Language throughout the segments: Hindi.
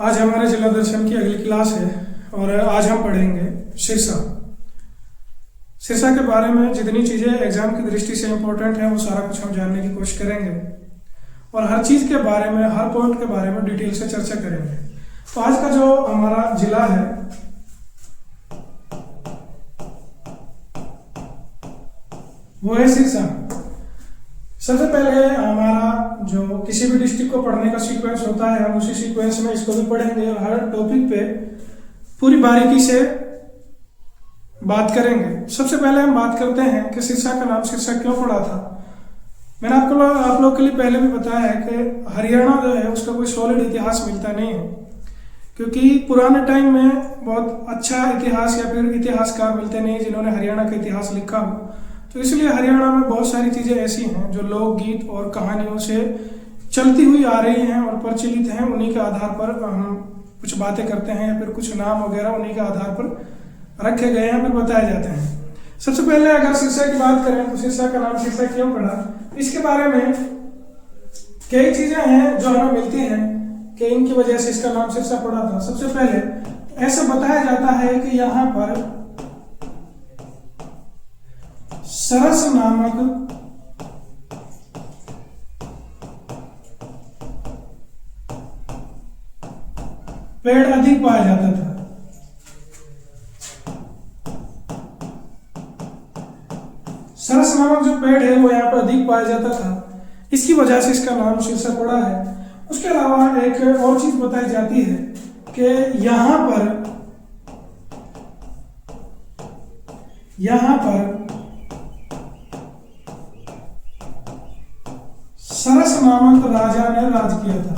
आज हमारे जिला दर्शन की अगली क्लास है और आज हम पढ़ेंगे सिरसा। सिरसा के बारे में जितनी चीज़ें एग्जाम की दृष्टि से इम्पोर्टेंट है वो सारा कुछ हम जानने की कोशिश करेंगे और हर चीज़ के बारे में, हर पॉइंट के बारे में डिटेल से चर्चा करेंगे। तो आज का जो हमारा जिला है वो है सिरसा। सबसे पहले हमारा जो किसी भी डिस्ट्रिक्ट को पढ़ने का सीक्वेंस होता है, हम उसी सीक्वेंस में इसको भी पढ़ेंगे और हर टॉपिक पे पूरी बारीकी से बात करेंगे। सबसे पहले हम बात करते हैं कि सिरसा का नाम सिरसा क्यों पड़ा था। मैंने आप लोग के लिए पहले भी बताया है कि हरियाणा जो है उसका कोई सॉलिड इतिहास मिलता नहीं है, क्योंकि पुराने टाइम में बहुत अच्छा इतिहास या फिर इतिहासकार मिलते नहीं जिन्होंने हरियाणा का इतिहास लिखा हो। तो इसलिए हरियाणा में बहुत सारी चीज़ें ऐसी हैं जो लोकगीत और कहानियों से चलती हुई आ रही हैं और प्रचलित हैं। उन्हीं के आधार पर हम कुछ बातें करते हैं या फिर कुछ नाम वगैरह उन्हीं के आधार पर रखे गए हैं, फिर बताए जाते हैं। सबसे पहले अगर सिरसा की बात करें तो सिरसा का नाम सिरसा क्यों पड़ा, इसके बारे में कई चीज़ें हैं जो हमें मिलती हैं कि इनकी वजह से इसका नाम सिरसा पड़ा था। सबसे पहले ऐसा बताया जाता है कि यहाँ पर सरस नामक पेड़ अधिक पाया जाता था। सरस नामक जो पेड़ है वो यहाँ पर अधिक पाया जाता था, इसकी वजह से इसका नाम सिरसा पड़ा है। उसके अलावा एक और चीज बताई जाती है कि यहाँ पर सरस नामक राजा ने राज किया था।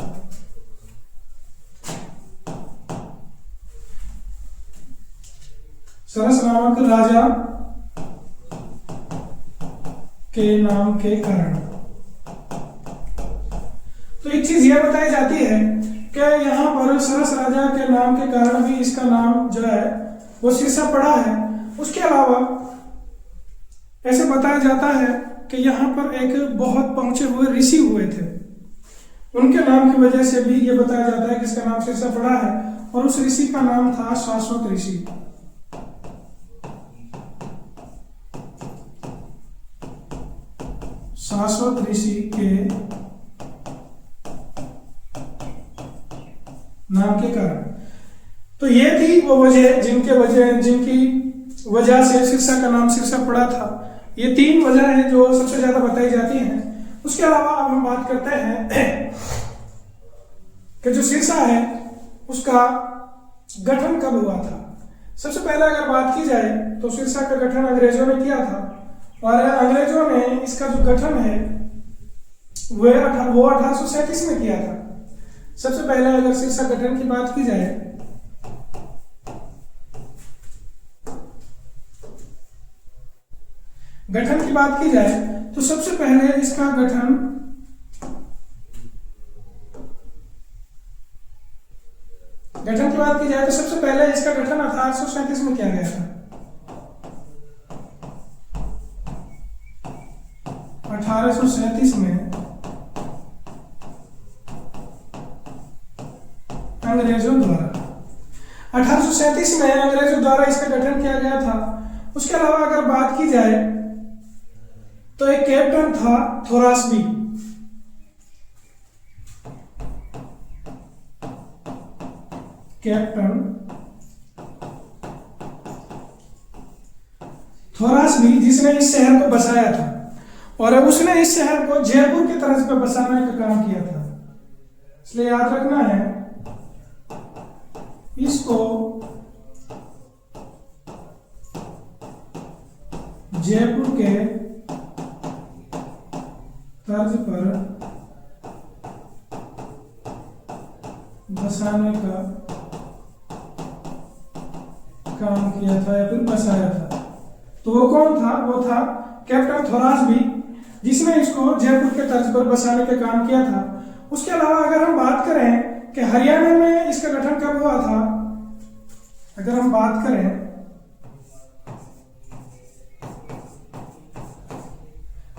सरस नामक राजा के नाम के कारण। तो एक चीज यह बताई जाती है कि यहाँ पर सरस राजा के नाम के कारण भी इसका नाम जो है वो सिरसा पड़ा है। उसके अलावा ऐसे बताया जाता है कि यहाँ पर एक बहुत पहुंचे हुए ऋषि हुए थे, उनके नाम की वजह से भी ये बताया जाता है कि इसका नाम सिरसा पड़ा है। और उस ऋषि का नाम था शाश्वत ऋषि। शाश्वत ऋषि के नाम के कारण। तो ये थी वो वजह जिनकी वजह से सिरसा का नाम सिरसा पड़ा था। ये तीन वजह है जो सबसे ज्यादा बताई जाती हैं। उसके अलावा अब हम बात करते हैं कि जो सिरसा है उसका गठन कब हुआ था। सबसे पहले अगर बात की जाए तो सिरसा का गठन अंग्रेजों ने किया था और अंग्रेजों ने इसका जो गठन है वो 1837 में किया था। सबसे पहले अगर सिरसा गठन की बात की जाए तो सबसे पहले इसका गठन की बात की जाए तो सबसे पहले इसका गठन 1837 में किया गया था। 1837 में अंग्रेजों द्वारा इसका गठन किया गया था। उसके अलावा अगर बात की जाए तो एक कैप्टन था थोरास्बी। जिसने इस शहर को बसाया था और उसने इस शहर को जयपुर की तरह पे बसाने का काम किया था। इसलिए याद रखना है इसको जयपुर के तर्ज पर बसाने का काम किया था या फिर बसाया था। तो वो कौन था? वो था कैप्टन थोरास्बी, जिसने इसको जयपुर के तर्ज पर बसाने का काम किया था। उसके अलावा अगर हम बात करें कि हरियाणा में इसका गठन कब हुआ था, अगर हम बात करें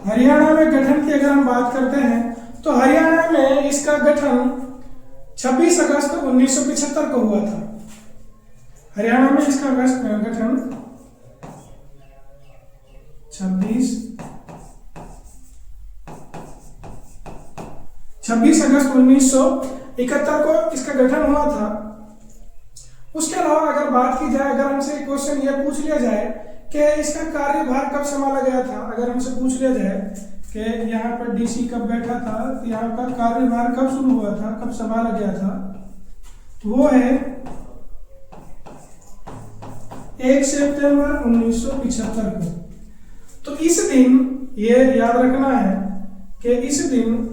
हरियाणा में गठन की अगर हम बात करते हैं तो हरियाणा में इसका गठन 26 अगस्त 1975 को हुआ था। हरियाणा में इसका गठन 26 अगस्त 1971 को इसका गठन हुआ था। उसके अलावा अगर बात की जाए, अगर हमसे क्वेश्चन ये पूछ लिया जाए कि इसका कार्यभार कब संभाला गया था, अगर हमसे पूछ लिया जाए कि यहाँ पर डीसी कब बैठा था, तो यहाँ का कार्यभार कब शुरू हुआ था, कब संभाला गया था, तो वो है 1 सितंबर 1975 को। तो इस दिन ये याद रखना है कि इस दिन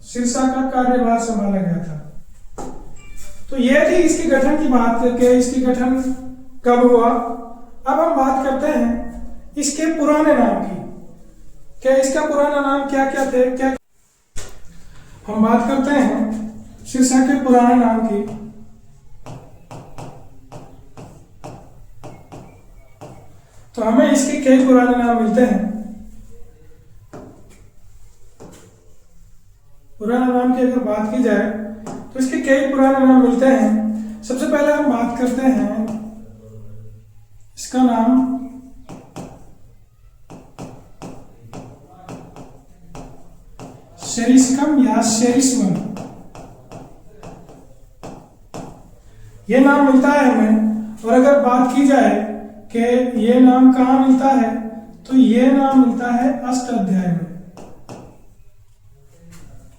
सिरसा का कार्यभार संभाला गया था। तो ये थी इसके गठन की बात, कि इसकी गठन कब हुआ। अब हम बात करते हैं इसके पुराने नाम की, कि इसका पुराना नाम क्या क्या थे। क्या हम बात करते हैं सिरसा के पुराने नाम की। तो हमें इसके कई पुराने नाम मिलते हैं। पुराना नाम की अगर बात की जाए तो इसके कई पुराने नाम मिलते हैं। सबसे पहले हम बात करते हैं इसका नाम शेरिस्कम या शेरिस्वन, ये नाम मिलता है हमें। और अगर बात की जाए कि ये नाम कहाँ मिलता है, तो ये नाम मिलता है अष्टाध्याय में।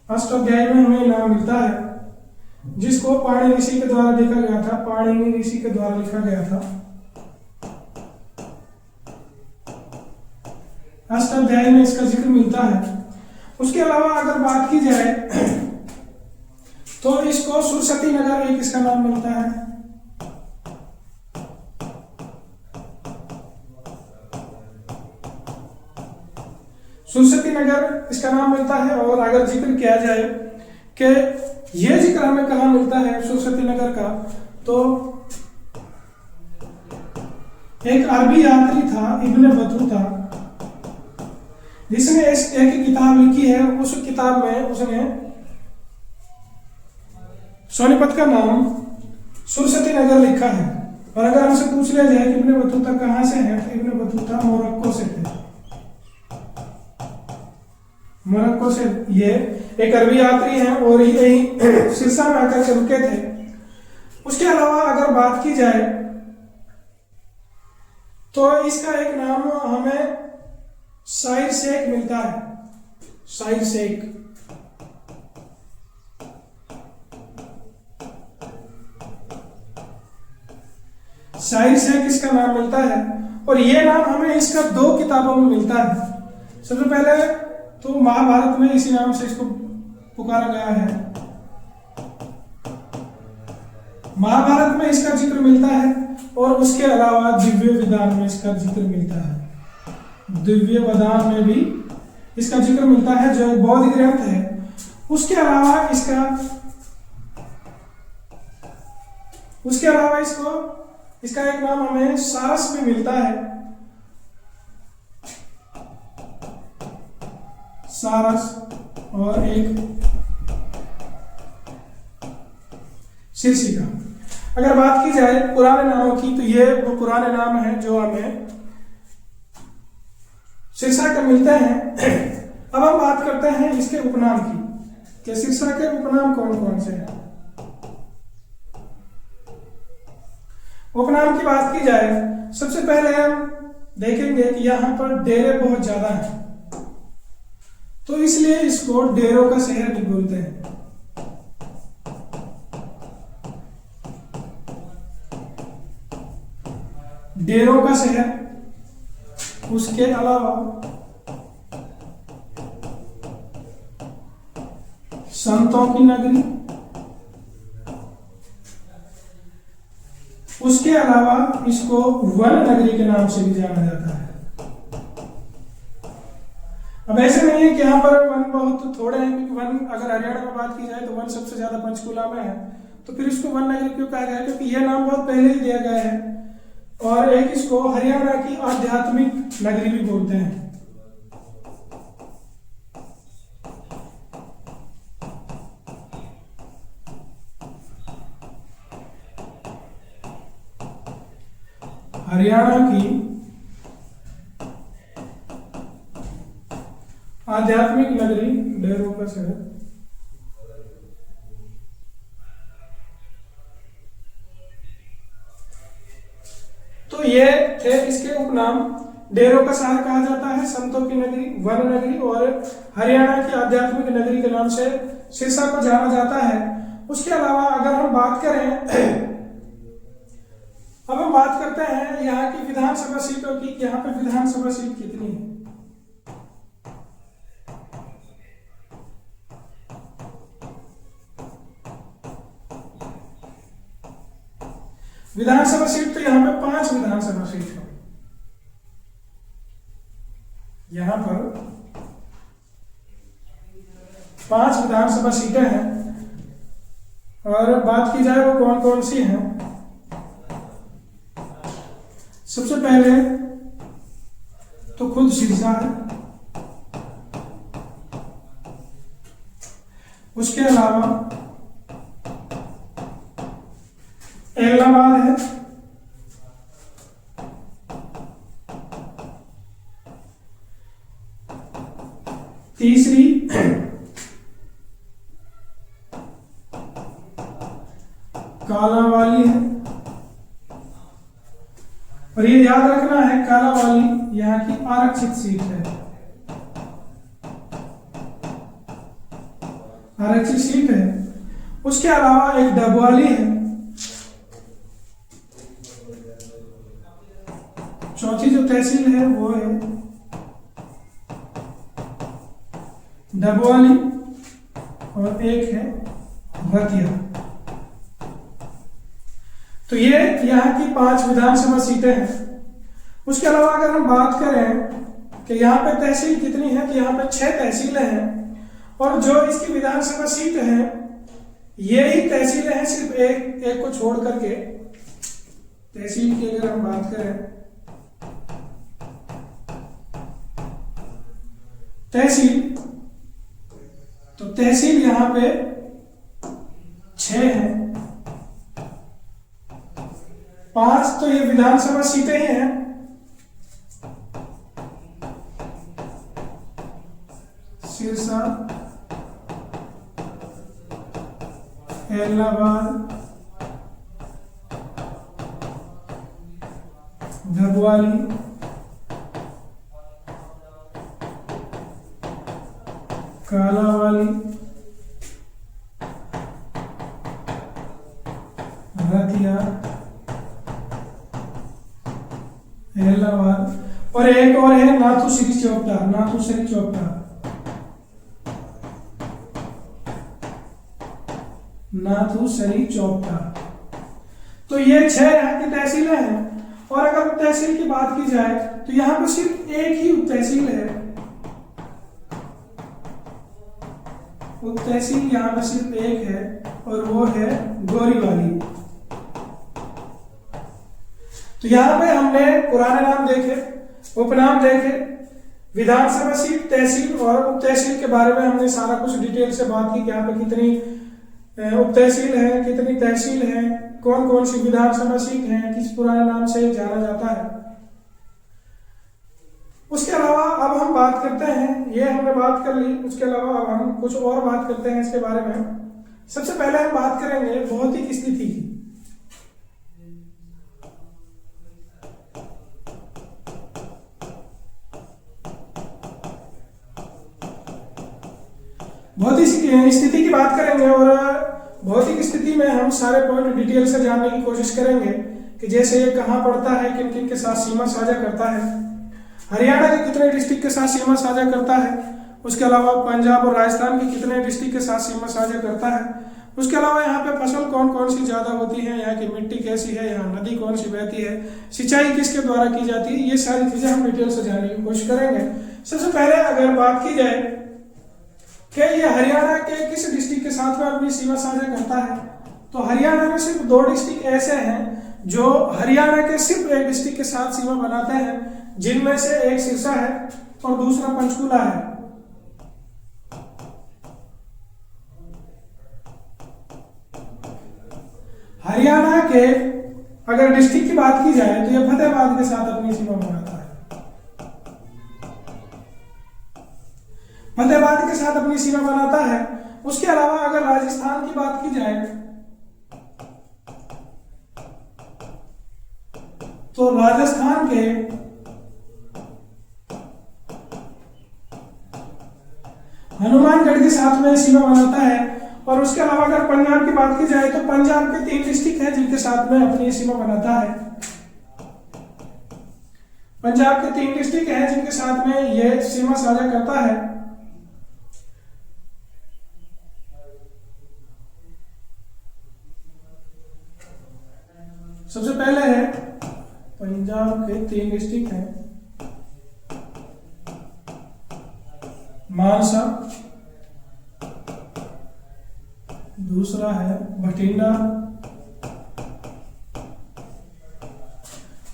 अष्टाध्याय में हमें नाम मिलता है, जिसको पाणिनि ऋषि के द्वारा लिखा गया था, पाणिनि ऋषि के द्वारा लिखा गया था। अष्टाध्याय में इसका जिक्र मिलता है। उसके अलावा अगर बात की जाए तो इसको सुरसती नगर एक इसका नाम मिलता है। सुरसती नगर इसका नाम मिलता है। और अगर जिक्र किया जाए कि यह जिक्र हमें कहाँ मिलता है सुरसती नगर का, तो एक अरबी यात्री था इब्ने बतूता, जिसने एक किताब लिखी है। उस किताब में उसने सोनीपत का नाम सुरसती नगर लिखा है। और अगर हमसे पूछ लिया जाए कि इब्ने बतूता कहाँ से है, तो इब्ने बतूता मोरक्को से थे। मोरक्को से ये एक अरबी यात्री हैं और यही सिरसा में आकर के रुके थे। उसके अलावा अगर बात की जाए तो इसका एक नाम हमें शाहिर शेख मिलता है। शाहिर शेख, शाहिर शेख इसका नाम मिलता है। और ये नाम हमें इसका 2 किताबों में मिलता है। सबसे पहले तो महाभारत में इसी नाम से इसको पुकारा गया है। महाभारत में इसका जिक्र मिलता है। और उसके अलावा दिव्य विधान में इसका जिक्र मिलता है। दिव्य विधान में भी इसका जिक्र मिलता है, जो एक बौद्ध ग्रंथ है। उसके अलावा इसका एक नाम हमें सारस में मिलता है। सारस, और एक शीर्षिका। अगर बात की जाए पुराने नामों की, तो ये वो पुराने नाम हैं जो हमें सिरसा के मिलते हैं। अब हम बात करते हैं इसके उपनाम की, कि सिरसा के उपनाम कौन कौन से हैं। उपनाम की बात की जाए, सबसे पहले हम देखेंगे कि यहाँ पर डेरे बहुत ज्यादा हैं, तो इसलिए इसको डेरों का शहर भी बोलते हैं। डेरों का शहर। उसके अलावा संतों की नगरी। उसके अलावा इसको वन नगरी के नाम से भी जाना जाता है। अब ऐसे नहीं है कि यहाँ पर वन बहुत थोड़े हैं, क्योंकि वन अगर हरियाणा में बात की जाए तो वन सबसे ज्यादा पंचकुला में है। तो फिर इसको वन नगरी क्यों कहा गया है? क्योंकि यह नाम बहुत पहले ही दिया गया है। और एक इसको हरियाणा की आध्यात्मिक नगरी भी बोलते हैं। हरियाणा की आध्यात्मिक नगरी डेरोकस है। तो ये थे इसके उपनाम। डेरों का शहर कहा जाता है संतों की नगरी, वन नगरी, और हरियाणा की आध्यात्मिक नगरी के नाम से सिरसा को जाना जाता है। उसके अलावा अगर हम बात करें, अब हम बात करते हैं यहाँ की विधानसभा सीटों की। यहाँ पे विधानसभा सीट कितनी है? विधानसभा सीट तो यहाँ पे 5 विधानसभा सीट है। यहाँ पर 5 विधानसभा सीटें हैं, और बात की जाए वो कौन कौन सी हैं। सबसे पहले तो खुद सिरसा है, उसके अलावा इलाहाबाद है, तीसरी कालांवाली है। और ये याद रखना है, कालांवाली यहाँ की आरक्षित सीट है, आरक्षित सीट है। उसके अलावा एक डबवाली है, चौथी जो तहसील है वो है डबवाली, और एक है रतिया। तो ये यहाँ की 5 विधानसभा सीटें हैं। उसके अलावा अगर हम बात करें कि यहाँ पे तहसील कितनी है, तो यहाँ पे 6 तहसीलें हैं, और जो इसकी विधानसभा सीट है यही तहसीलें हैं, सिर्फ एक को छोड़ करके। तहसील की अगर हम बात करें, तहसील, तो तहसील यहाँ पे 6 है, 5 तो ये विधानसभा सीटें ही हैं। सिरसा, इलाहाबाद, डबवाली, कालांवाली, रतिया, इलाहाबाद, और एक और है नाथुश्री चौपटा। नाथुश्री चौपटा, नाथुश्री चौपटा। तो ये 6 यहाँ की तहसीलें हैं। और अगर उप तहसील की बात की जाए तो यहाँ पर सिर्फ एक ही उप तहसील है। उप तहसील यहाँ पर सिर्फ एक है, और वो है गोरीवाली। तो यहाँ पे हमने पुराने नाम देखे, उपनाम देखे, विधानसभा सीट, तहसील और उप तहसील के बारे में हमने सारा कुछ डिटेल से बात की कि यहाँ पे कितनी उप तहसील है, कितनी तहसील है, कौन कौन सी विधानसभा सीट है, किस पुराने नाम से जाना जाता है। उसके अलावा अब हम बात करते हैं, ये हमने बात कर ली, उसके अलावा अब हम कुछ और बात करते हैं इसके बारे में। सबसे पहले हम बात करेंगे भौतिक स्थिति की। भौतिक स्थिति की बात करेंगे, और भौतिक स्थिति में हम सारे पॉइंट डिटेल से जानने की कोशिश करेंगे कि जैसे ये कहाँ पड़ता है, किन किन के साथ सीमा साझा करता है, हरियाणा के कितने डिस्ट्रिक्ट के साथ सीमा साझा करता है, उसके अलावा पंजाब और राजस्थान के कितने डिस्ट्रिक्ट के साथ सीमा साझा करता है, उसके अलावा यहाँ पे फसल कौन कौन सी ज़्यादा होती है, यहाँ की मिट्टी कैसी है, यहाँ नदी कौन सी बहती है, सिंचाई किसके द्वारा की जाती है, ये सारी चीज़ें हम डिटेल से जानने की कोशिश करेंगे। सबसे पहले अगर बात की जाए कि ये हरियाणा के किस डिस्ट्रिक्ट के साथ में अपनी सीमा साझा करता है, तो हरियाणा में सिर्फ 2 डिस्ट्रिक्ट ऐसे हैं जो हरियाणा के सिर्फ एक डिस्ट्रिक्ट के साथ सीमा बनाते हैं, जिनमें से एक सिरसा है और दूसरा पंचकूला है। हरियाणा के अगर डिस्ट्रिक्ट की बात की जाए तो ये फतेहाबाद के साथ अपनी सीमा बनाता है, फतेहाबाद के साथ अपनी सीमा बनाता है। उसके अलावा अगर राजस्थान की बात की जाए तो राजस्थान के हनुमानगढ़ के साथ में सीमा बनाता है। और उसके अलावा अगर पंजाब की बात की जाए तो पंजाब के 3 डिस्ट्रिक्ट हैं जिनके साथ में अपनी सीमा बनाता है। पंजाब के 3 डिस्ट्रिक्ट हैं जिनके साथ में यह सीमा साझा करता है। सबसे पहले है पंजाब के 3 डिस्ट्रिक्ट हैं मानसा, दूसरा है बठिंडा,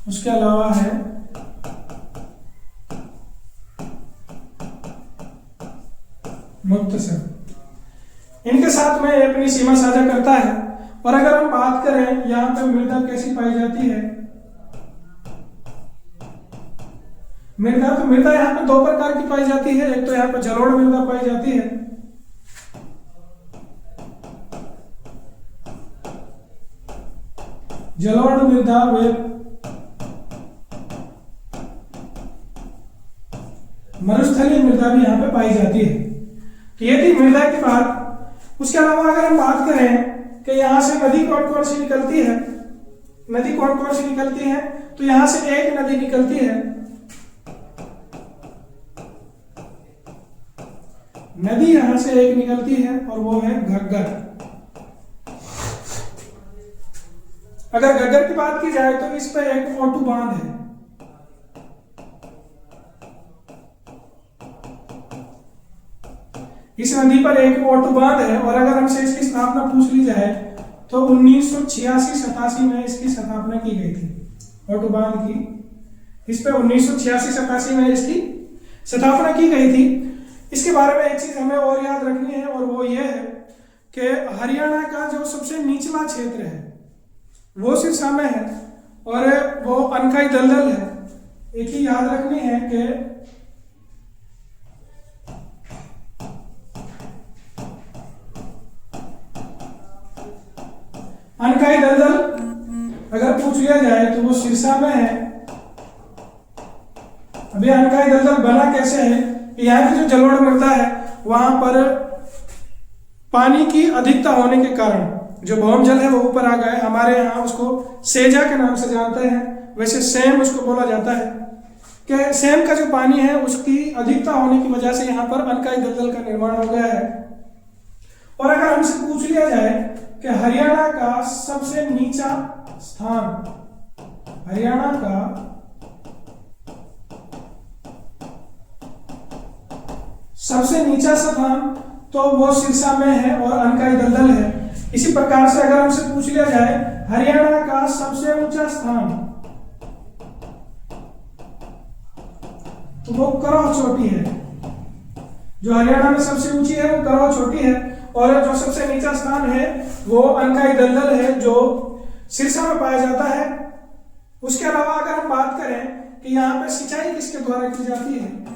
उसके अलावा है मुक्तसर। इनके साथ में अपनी सीमा साझा करता है। और अगर हम बात करें यहाँ पे मृदा कैसी पाई जाती है, मृदा यहाँ पे 2 प्रकार की पाई जाती है। एक तो यहाँ पे जलोढ़ मृदा पाई जाती है, जलोढ़ मृदा व मरुस्थलीय मृदा भी यहाँ पे पाई जाती है। तो ये थी मृदा की बात। उसके अलावा अगर हम बात करें कि यहाँ से नदी कौन कौन सी निकलती है, नदी कौन कौन सी निकलती है, तो यहाँ से एक नदी निकलती है, नदी यहां से एक निकलती है और वो है घग्गर। अगर घग्गर की बात की जाए तो इस पर एक ओटू बांध है, इस नदी पर एक ओटू बांध है। और अगर हमसे इसकी स्थापना पूछ ली जाए तो 1986-87 में इसकी स्थापना की गई थी, ओटू बांध की। इस पे 1986-87 में इसकी स्थापना की गई थी। इसके बारे में एक चीज हमें और याद रखनी है और वो ये है कि हरियाणा का जो सबसे निचला क्षेत्र है वो सिरसा में है और वो अनकाई दलदल है। एक ही याद रखनी है कि अनकाई दलदल अगर पूछ लिया जाए तो वो सिरसा में है। अभी अनकाई दलदल बना कैसे है, यहाँ की जो जलोढ़ मृदा है वहां पर पानी की अधिकता होने के कारण जो भौम जल है वो ऊपर आ गया है। हमारे यहाँ उसको सेजा के नाम से जानते हैं, वैसे सेम उसको बोला जाता है कि सेम का जो पानी है उसकी अधिकता होने की वजह से यहाँ पर अनकाई दलदल का निर्माण हो गया है। और अगर हमसे पूछ लिया जाए कि हरियाणा का सबसे नीचा स्थान, हरियाणा का सबसे नीचा स्थान तो वो सिरसा में है और अनकाई दलदल है। इसी प्रकार से अगर हमसे पूछ लिया जाए हरियाणा का सबसे ऊंचा स्थान तो वो करौह चोटी है। जो हरियाणा में सबसे ऊंची है वो करौह चोटी है और जो सबसे नीचा स्थान है वो अनकाई दलदल है जो सिरसा में पाया जाता है। उसके अलावा अगर हम बात करें कि यहाँ पे सिंचाई किसके द्वारा की जाती है,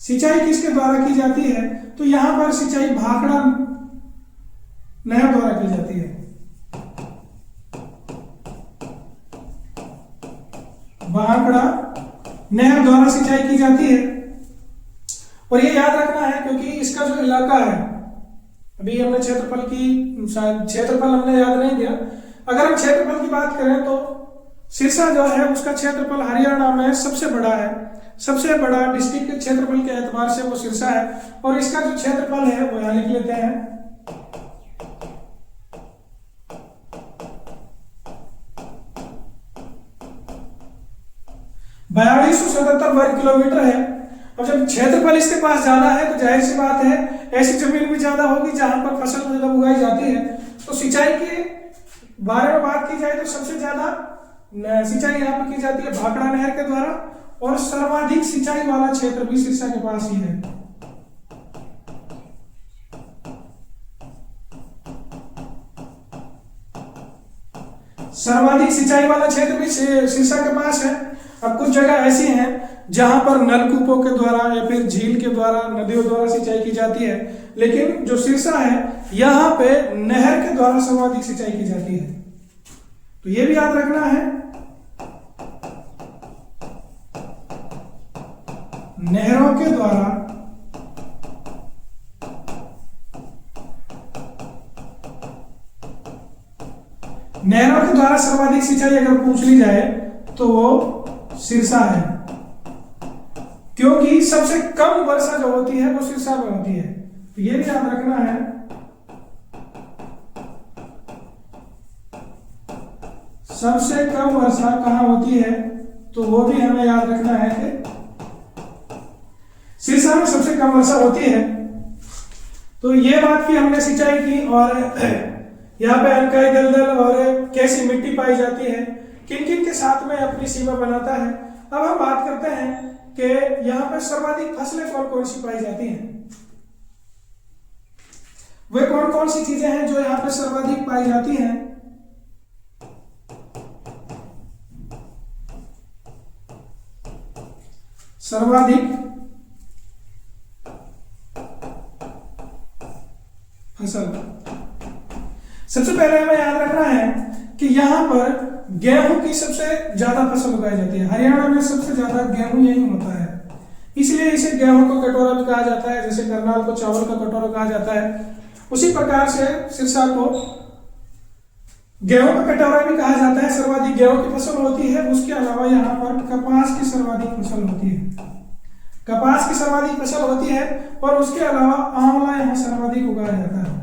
सिंचाई किसके द्वारा की जाती है, तो यहां पर सिंचाई भाखड़ा नहर द्वारा की जाती है। भाखड़ा नहर द्वारा सिंचाई की जाती है। और ये याद रखना है क्योंकि इसका जो इलाका है, अभी हमने क्षेत्रफल हमने याद नहीं दिया। अगर हम क्षेत्रफल की बात करें तो सिरसा जो है उसका क्षेत्रफल हरियाणा में सबसे बड़ा है, सबसे बड़ा डिस्ट्रिक्ट के क्षेत्रफल के एतबार से वो सिरसा है। और इसका जो क्षेत्रफल है वो यहां लिख लेते हैं, 4277 वर्ग किलोमीटर है। अब जब क्षेत्रफल इसके पास ज्यादा है तो जाहिर सी बात है ऐसी जमीन भी ज्यादा होगी जहां पर फसल जब उगाई जाती है। तो सिंचाई के बारे में बात की जाए तो सबसे ज्यादा सिंचाई यहाँ पर की जाती है भाखड़ा नहर के द्वारा और सर्वाधिक सिंचाई वाला क्षेत्र भी सिरसा के पास ही है। सर्वाधिक सिंचाई वाला क्षेत्र भी सिरसा के पास है। अब कुछ जगह ऐसी हैं जहां पर नलकूपों के द्वारा या फिर झील के द्वारा, नदियों द्वारा सिंचाई की जाती है, लेकिन जो सिरसा है यहाँ पे नहर के द्वारा सर्वाधिक सिंचाई की जाती है। तो ये भी याद रखना है, नहरों के द्वारा सर्वाधिक सिंचाई अगर पूछ ली जाए तो वो सिरसा है, क्योंकि सबसे कम वर्षा जो होती है वो सिरसा में होती है। तो ये भी याद रखना है, सबसे कम वर्षा कहां होती है, तो वो भी हमें याद रखना है कि सिरसा में सबसे कम वर्षा होती है। तो ये बात की हमने सिंचाई की, और यहाँ पे अनकाई दलदल और कैसी मिट्टी पाई जाती है, किन किन के साथ में अपनी सीमा बनाता है। अब हम बात करते हैं कि यहाँ पे सर्वाधिक फसलें कौन कौन सी पाई जाती हैं। वे कौन कौन सी चीजें हैं जो यहाँ पे सर्वाधिक पाई जाती हैं। सर्वाधिक फसल, सबसे पहले हमें याद रखना है कि यहाँ पर गेहूं की सबसे ज्यादा फसल उगाई जाती है। हरियाणा में सबसे ज्यादा गेहूं यही होता है, इसलिए इसे गेहूं का कटोरा भी कहा जाता है। जैसे करनाल को चावल का कटोरा कहा जाता है, उसी प्रकार से सिरसा को गेहूं का कटोरा भी कहा जाता है। सर्वाधिक गेहूं की फसल होती है। उसके अलावा यहाँ पर कपास की सर्वाधिक फसल होती है, कपास की सर्वाधिक फसल होती है, और उसके अलावा आंवला यहाँ सर्वाधिक उगाया जाता है।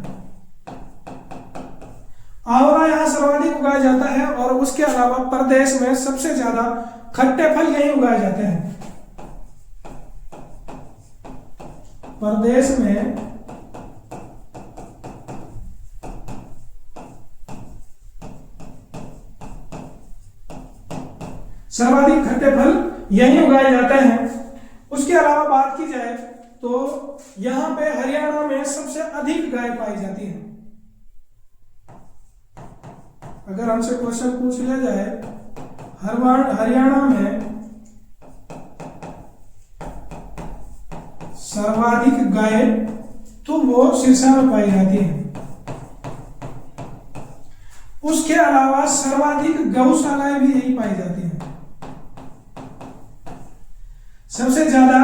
आंवला यहाँ सर्वाधिक उगाया जाता है, और उसके अलावा प्रदेश में सबसे ज्यादा खट्टे फल यही उगाए जाते हैं। प्रदेश में सर्वाधिक खट्टे फल यही उगाए जाते हैं। उसके अलावा बात की जाए तो यहाँ पे हरियाणा में सबसे अधिक गाय पाई जाती है। अगर हमसे क्वेश्चन पूछ लिया जाए हरियाणा में सर्वाधिक गाय, तो वो सिरसा में पाई जाती है। उसके अलावा सर्वाधिक गौशालाएं भी यही पाई जाती हैं। सबसे ज्यादा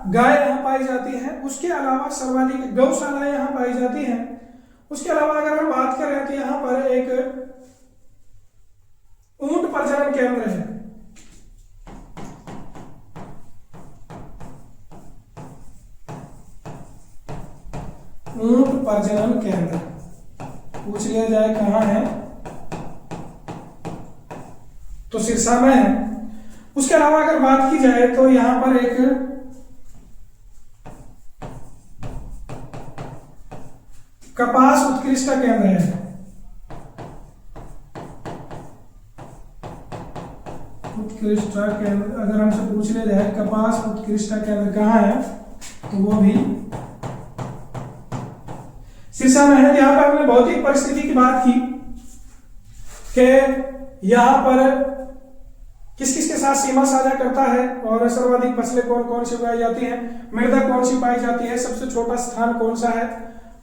गाय यहाँ पाई जाती है, उसके अलावा सर्वाधिक गौशालाएं यहाँ पाई जाती हैं। उसके अलावा अगर हम बात करें तो यहाँ पर एक ऊंट प्रजनन केंद्र है। ऊंट प्रजनन केंद्र पूछ लिया जाए कहां है, तो सिरसा में है। उसके अलावा अगर बात की जाए तो यहां पर एक कपास उत्कृष्टता केंद्र है। उत्कृष्टता केंद्र अगर हमसे पूछ लिया जाए कपास उत्कृष्टता केंद्र कहाँ है, तो वो भी सिरसा में है। यहाँ पर हमने भौतिक परिस्थिति की बात की कि यहाँ पर किस किस के साथ सीमा साझा करता है, और सर्वाधिक फसलें कौन कौन सी उगाई जाती हैं, मृदा कौन सी पाई जाती है, सबसे छोटा स्थान कौन सा है,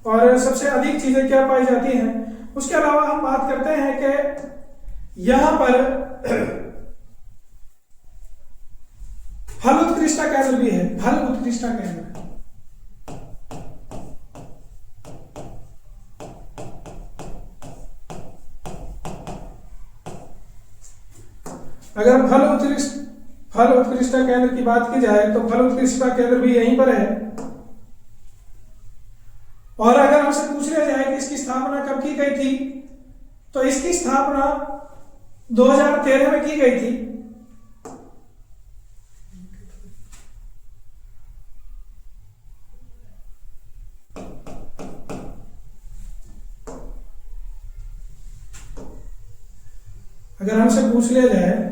और सबसे अधिक चीजें क्या पाई जाती हैं। उसके अलावा हम बात करते हैं कि यहाँ पर फल उत्कृष्टता केंद्र भी है। फल उत्कृष्टता केंद्र अगर फल उत्कृष्टता केंद्र की बात की जाए तो फल उत्कृष्टता केंद्र भी यहीं पर है। और अगर हमसे पूछ लिया जाए कि इसकी स्थापना कब की गई थी, तो इसकी स्थापना 2013 में की गई थी। अगर हमसे पूछ लिया जाए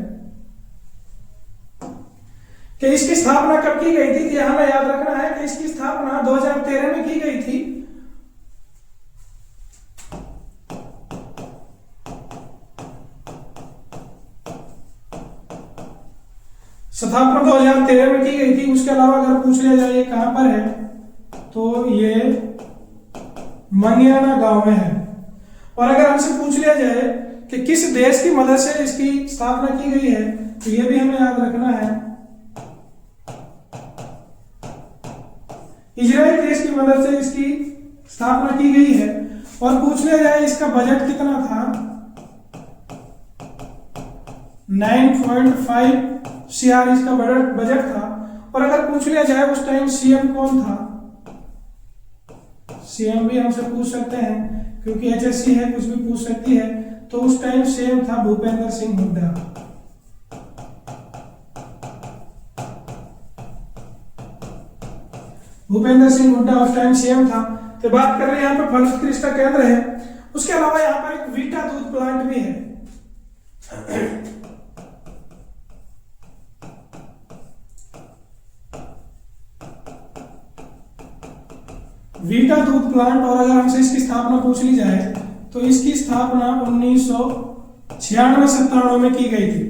कि इसकी स्थापना कब की गई थी, तो हमें याद रखना है कि इसकी स्थापना 2013 में की गई थी। स्थापना 2013 में की गई थी। उसके अलावा अगर पूछ लिया जाए ये कहाँ पर है, तो ये मंगियाना गांव में है। और अगर हमसे पूछ लिया जाए कि किस देश की मदद से इसकी स्थापना की गई है, तो ये भी हमें याद रखना है इजराइल देश की मदद से इसकी स्थापना की गई है। और पूछ लिया जाए इसका बजट कितना था, 9.5 CR इसका बजट था। और अगर पूछ लिया जाए उस टाइम सीएम कौन था, सीएम भी हमसे पूछ सकते हैं क्योंकि HSC है, कुछ भी पूछ सकती है। तो उस टाइम सीएम था भूपेंद्र सिंह हुड्डा। भूपेंद्र सिंह हुड्डा उस टाइम सीएम था। तो बात कर रहे हैं यहाँ पे फल कृषि का केंद्र है। उसके अलावा यहाँ पर एक वीटा दूध प्लांट भी है। वीटा दूध प्लांट, और अगर हमसे इसकी स्थापना पूछ ली जाए तो इसकी स्थापना 1996-97 में की गई थी।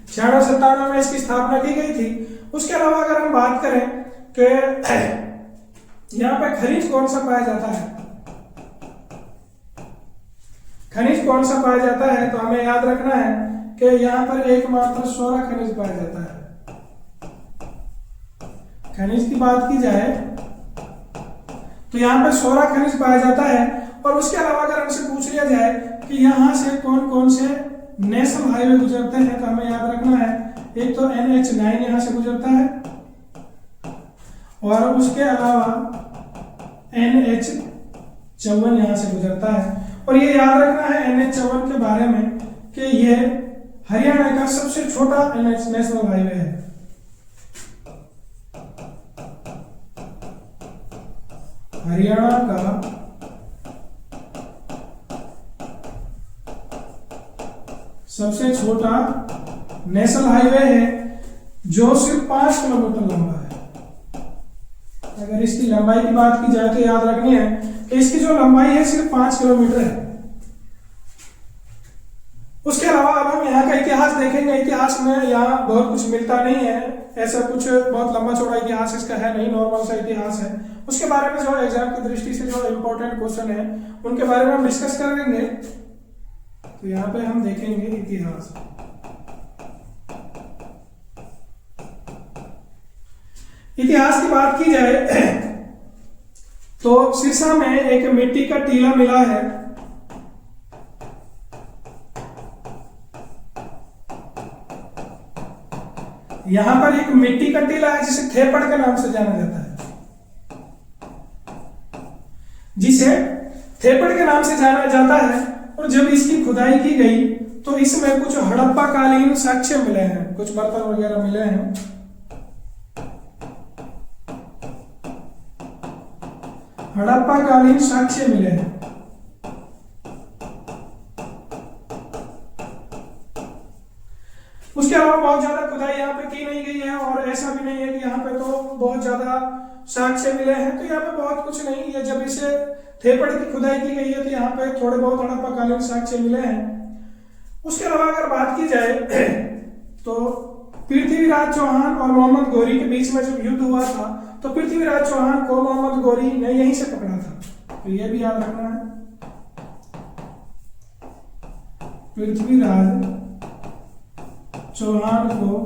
96-97 में इसकी स्थापना की गई थी। उसके अलावा अगर हम बात करें कि यहाँ पे खनिज कौन सा पाया जाता है, खनिज कौन सा पाया जाता है, तो हमें याद रखना है कि यहाँ पर एकमात्र सोना खनिज पाया जाता है। खनिज की बात की जाए तो यहाँ पे सोना खनिज पाया जाता है। और उसके अलावा अगर हमसे पूछ लिया जाए कि यहाँ से कौन कौन से नेशनल हाईवे गुजरते हैं, तो हमें याद रखना है एक तो NH9 यहाँ से गुजरता है, और उसके अलावा NH54 यहाँ से गुजरता है। और ये याद रखना है NH54 के बारे में कि ये हरियाणा का सबसे छोटा नेशनल हाईवे है। हरियाणा का सबसे छोटा नेशनल हाईवे है जो सिर्फ 5 किलोमीटर लंबा है। अगर इसकी लंबाई की बात की जाए तो याद रखनी है कि इसकी जो लंबाई है सिर्फ 5 किलोमीटर है। उसके अलावा अब हम यहाँ का इतिहास देखेंगे। इतिहास में यहाँ बहुत कुछ मिलता नहीं है, ऐसा कुछ बहुत लंबा चौड़ा इतिहास इसका है नहीं, नॉर्मल सा इतिहास है। उसके बारे में जो एग्जाम की दृष्टि से जो इंपॉर्टेंट क्वेश्चन है उनके बारे में हम डिस्कस करेंगे। तो यहाँ पे हम देखेंगे इतिहास। इतिहास की बात की जाए तो सिरसा में एक मिट्टी का टीला मिला है। यहां पर एक मिट्टी का टीला है जिसे थेपड़ के नाम से जाना जाता है, जिसे थेपड़ के नाम से जाना जाता है। और जब इसकी खुदाई की गई तो इसमें कुछ हड़प्पा कालीन साक्ष्य मिले हैं, कुछ बर्तन वगैरह मिले हैं। हड़प्पा कालीन साक्ष्य मिले हैं। उसके अलावा बहुत ज्यादा खुदाई यहाँ पे की नहीं गई है, और ऐसा भी नहीं है कि यहाँ पे तो बहुत ज्यादा साक्ष्य मिले हैं। तो यहाँ पे बहुत कुछ नहीं है। जब इसे थेपड़ की खुदाई की गई है तो यहाँ पे थोड़े बहुत हड़प्पाकालीन साक्ष्य मिले हैं। उसके अलावा अगर बात की जाए तो पृथ्वीराज चौहान और मोहम्मद गौरी के बीच में जब युद्ध हुआ था तो पृथ्वीराज चौहान को मोहम्मद गौरी ने यहीं से पकड़ा था। तो यह भी याद रखना है, पृथ्वीराज चौहान को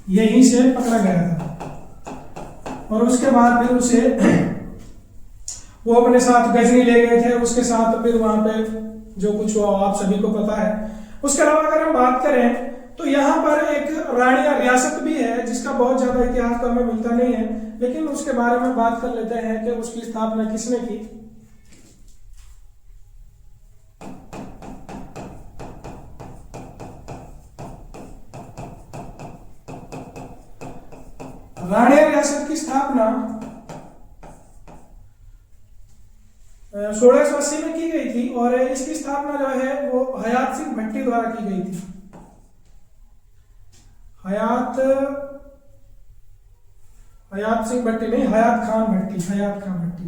यहीं से पकड़ा गया था। और उसके बाद फिर उसे वो अपने साथ गजनी ले गए थे, उसके साथ फिर वहां पे जो कुछ हुआ आप सभी को पता है। उसके अलावा अगर हम बात करें तो यहाँ पर एक रानिया रियासत भी है जिसका बहुत ज्यादा इतिहास तो हमें मिलता नहीं है, लेकिन उसके बारे में बात कर लेते हैं कि उसकी स्थापना किसने की। रानिया रियासत की स्थापना 1680 में की गई थी, और इसकी स्थापना जो है वो हयात सिंह भट्टी द्वारा की गई थी। हयात सिंह भट्टी नहीं, हयात खान भट्टी, हयात खान भट्टी,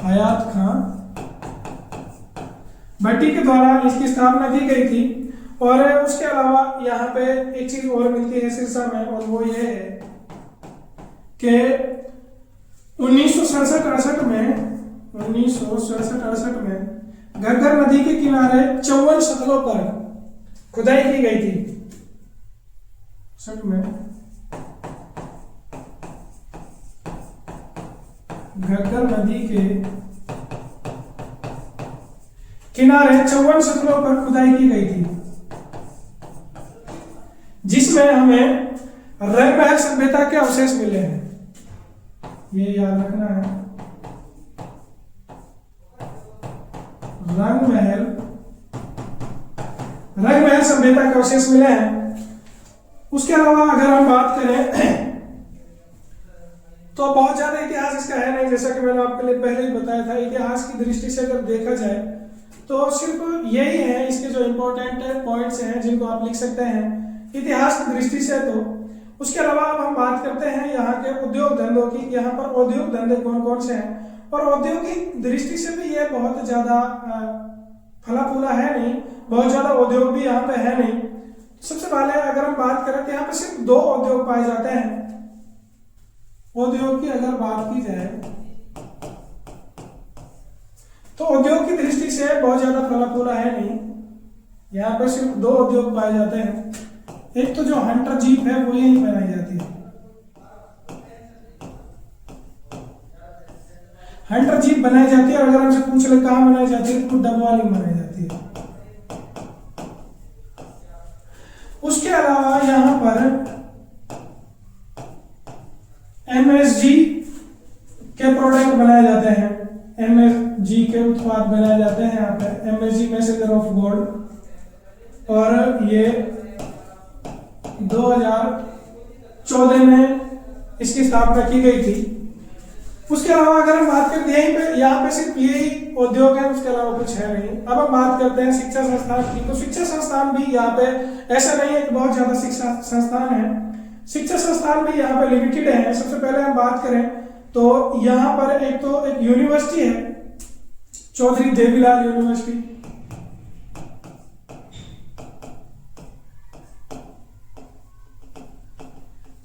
हयात खान भट्टी के द्वारा इसकी स्थापना की गई थी। और उसके अलावा यहाँ पे एक चीज और मिलती है सिरसा में, और वो ये है कि 1967-68 में घग्गर नदी के किनारे 54 शतलों पर खुदाई की गई थी। में घग्गर नदी के किनारे 54 शतलों पर खुदाई की गई थी, जिसमें हमें रंगमहल सभ्यता के अवशेष मिले हैं। ये याद रखना है, रंगमहल सभ्यता के अवशेष मिले हैं। उसके अलावा अगर हम बात करें तो बहुत ज्यादा इतिहास इसका है नहीं, जैसा कि मैंने आपके लिए पहले ही बताया था। इतिहास की दृष्टि से अगर देखा जाए तो सिर्फ यही है इसके जो इंपॉर्टेंट पॉइंट्स हैं जिनको आप लिख सकते हैं इतिहास की दृष्टि से। तो उसके अलावा अब हम बात करते हैं यहाँ के उद्योग धंधों की। यहाँ पर उद्योग धंधे कौन कौन से हैं, और औद्योगिक दृष्टि से भी ये बहुत ज्यादा फला फूला है नहीं, बहुत ज्यादा उद्योग भी यहाँ पे है नहीं। सबसे पहले अगर हम बात करें तो यहाँ पे सिर्फ 2 उद्योग पाए जाते हैं। उद्योग की अगर बात की जाए तो उद्योग की दृष्टि से बहुत ज्यादा फला फूला है नहीं, यहाँ पर सिर्फ 2 उद्योग पाए जाते हैं। एक तो जो हंटर जीप है वो यहीं बनाई जाती है। हंटर जीप बनाई जाती है, और अगर हमसे पूछ ले कहाँ बनाई जाती है तो डबवाली में बनाई जाती है। उसके अलावा यहाँ पर MSG के प्रोडक्ट बनाए जाते हैं, MSG के उत्पाद बनाए जाते हैं यहाँ पे, MSG मैसेंजर ऑफ गॉड, और ये 2014 में इसकी स्थापना की गई थी। उसके अलावा अगर हम बात करते हैं यहीं पे यहाँ पे सिर्फ यही उद्योग है, उसके अलावा कुछ है नहीं। अब हम बात करते हैं शिक्षा संस्थान की। तो शिक्षा संस्थान भी यहाँ पे ऐसा नहीं है कि बहुत ज्यादा शिक्षा संस्थान है, शिक्षा संस्थान भी यहाँ पे लिमिटेड है। सबसे पहले हम बात करें तो यहाँ पर एक यूनिवर्सिटी है, चौधरी देवीलाल यूनिवर्सिटी।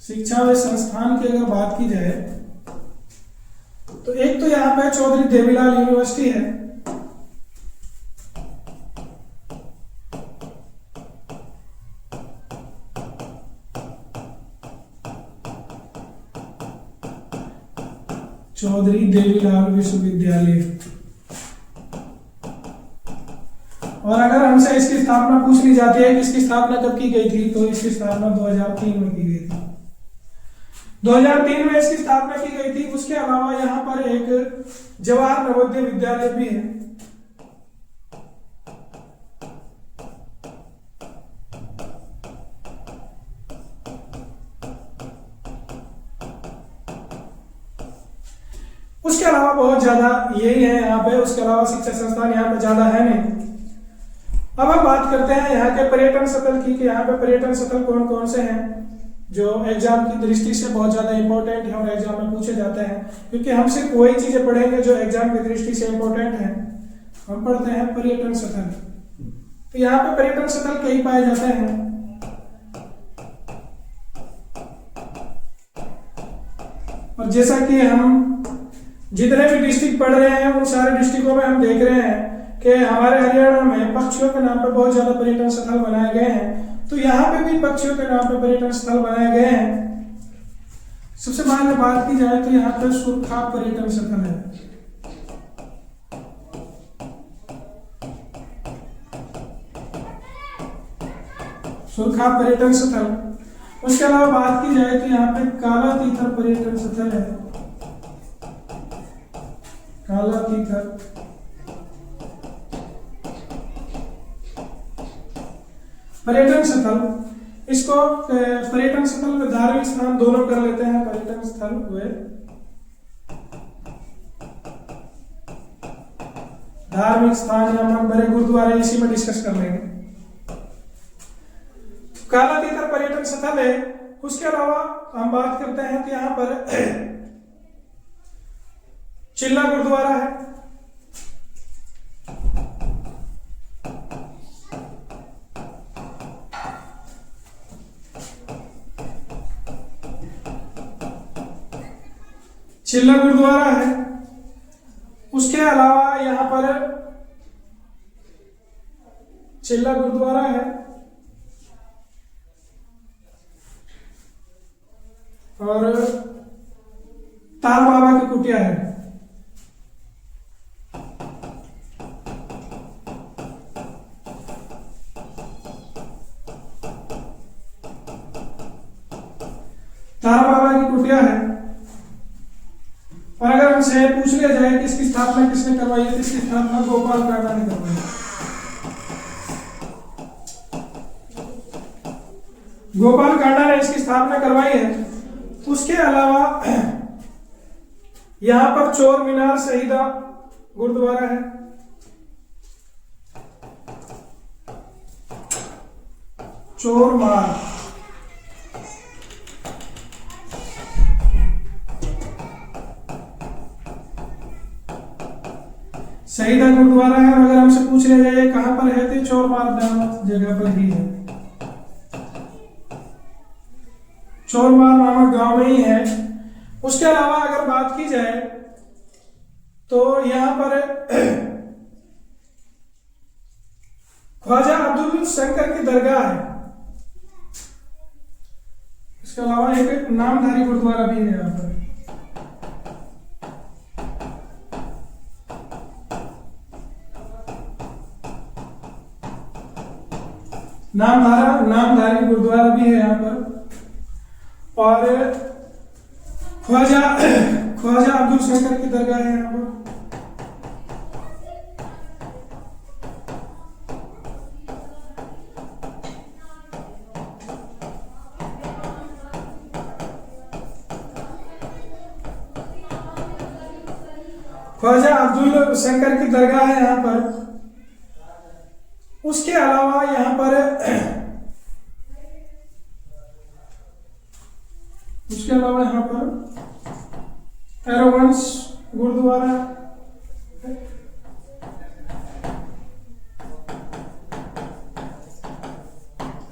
शिक्षा व संस्थान की अगर बात की जाए तो एक तो यहाँ पे चौधरी देवीलाल यूनिवर्सिटी है, चौधरी देवीलाल विश्वविद्यालय। और अगर हमसे इसकी स्थापना पूछ ली जाती है कि इसकी स्थापना कब की गई थी, तो इसकी स्थापना 2003 में की गई थी। 2003 में इसकी स्थापना की गई थी। उसके अलावा यहाँ पर एक जवाहर नवोदय विद्यालय भी है। उसके अलावा बहुत ज्यादा यही है यहाँ पे, उसके अलावा शिक्षा संस्थान यहाँ पे ज्यादा है नहीं। अब हम बात करते हैं यहाँ के पर्यटन स्थल की, कि यहाँ पे पर्यटन स्थल कौन कौन से हैं जो एग्जाम की दृष्टि से बहुत ज्यादा इंपॉर्टेंट है और एग्जाम में पूछे जाते हैं, क्योंकि हम सिर्फ वही चीजें पढ़ेंगे जो एग्जाम की दृष्टि से इंपॉर्टेंट है। हम पढ़ते हैं पर्यटन स्थल। तो यहाँ पे पर्यटन स्थल कई पाए जाते हैं। और जैसा कि हम जितने भी डिस्ट्रिक्ट पढ़ रहे हैं उन सारे डिस्ट्रिक्टों में हम देख रहे हैं कि हमारे हरियाणा में पक्षियों के नाम पर बहुत ज्यादा पर्यटन स्थल बनाए गए हैं। तो यहाँ पे भी पक्षियों के नाम पर पर्यटन स्थल बनाए गए हैं। सबसे पहले बात की जाए तो यहाँ पर सुरखा पर्यटन स्थल है। सुरखा पर्यटन स्थल। उसके अलावा बात की जाए तो यहाँ पे काला तीथर पर्यटन स्थल है। काला तीथर पर्यटन स्थल। इसको पर्यटन स्थल में धार्मिक स्थान दोनों कर लेते हैं। पर्यटन स्थल हुए धार्मिक स्थान या मन भरे गुरुद्वारे, इसी में डिस्कस कर लेंगे। काला तीथर पर्यटन स्थल है। उसके अलावा हम बात करते हैं कि यहाँ पर चिल्ला गुरुद्वारा है। चिल्ला गुरुद्वारा है। उसके अलावा यहाँ पर चिल्ला गुरुद्वारा है और ताल बाबा की कुटिया है। तारा बाबा की कुटिया है। और अगर हमसे पूछ लिया जाए कि इसकी स्थापना किसने करवाई है, तो इसकी स्थापना गोपाल कांडा ने करवाई। गोपाल कांडा ने इसकी स्थापना करवाई है। उसके अलावा यहां पर चोर मीनार शहीदा गुरुद्वारा है। चोर मार शहीदा गुरुद्वारा है। और अगर हमसे पूछ लिया जाए कहां पर है, तो चोर मार जगह पर ही है। चोरमार नामक गांव में ही है। उसके अलावा अगर बात की जाए तो यहां पर ख्वाजा अब्दुल शंकर की दरगाह है। इसके अलावा एक नामधारी गुरुद्वारा भी है यहाँ पर। नामधारी गुरुद्वारा भी है यहाँ पर। और ख्वाजा अब्दुल शंकर की दरगाह है यहाँ पर। ख्वाजा अब्दुल शंकर की दरगाह है यहाँ पर। उसके अलावा यहाँ पर एरोवंश गुरुद्वारा,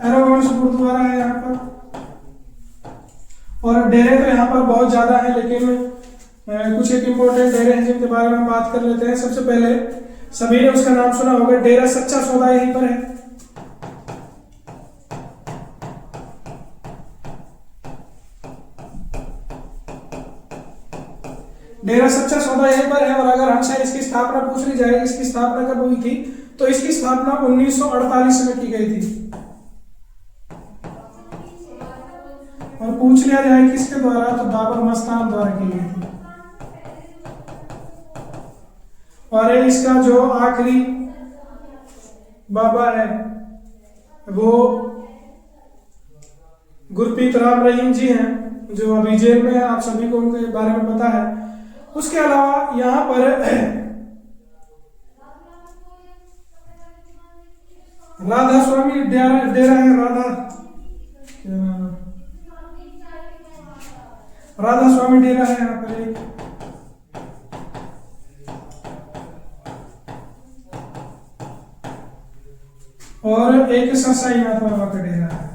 एरोवंश गुरुद्वारा है यहाँ पर। और डेरे तो यहाँ पर बहुत ज्यादा है, लेकिन कुछ एक इंपॉर्टेंट डेरे हैं जिनके बारे में बात कर लेते हैं। सबसे पहले सभी ने उसका नाम सुना होगा, डेरा सच्चा सौदा यहीं पर है। डेरा सच्चा सौदा यहीं पर है। और अगर हमसे इसकी स्थापना पूछ ली जाए, इसकी स्थापना कब हुई थी, तो इसकी स्थापना 1948 में की गई थी। और पूछ लिया जाए किसके द्वारा, तो बाबर मस्तान द्वारा की गई थी। और इसका जो आखिरी बाबा है वो गुरप्रीत राम रहीम जी हैं, जो अभी जेल में है। आप सभी को उनके बारे में पता है। उसके अलावा यहाँ पर राधा स्वामी डेरा है। राधा स्वामी डेरा है यहाँ पर एक। और एक सरसाईनाथ बाबा का डेरा है।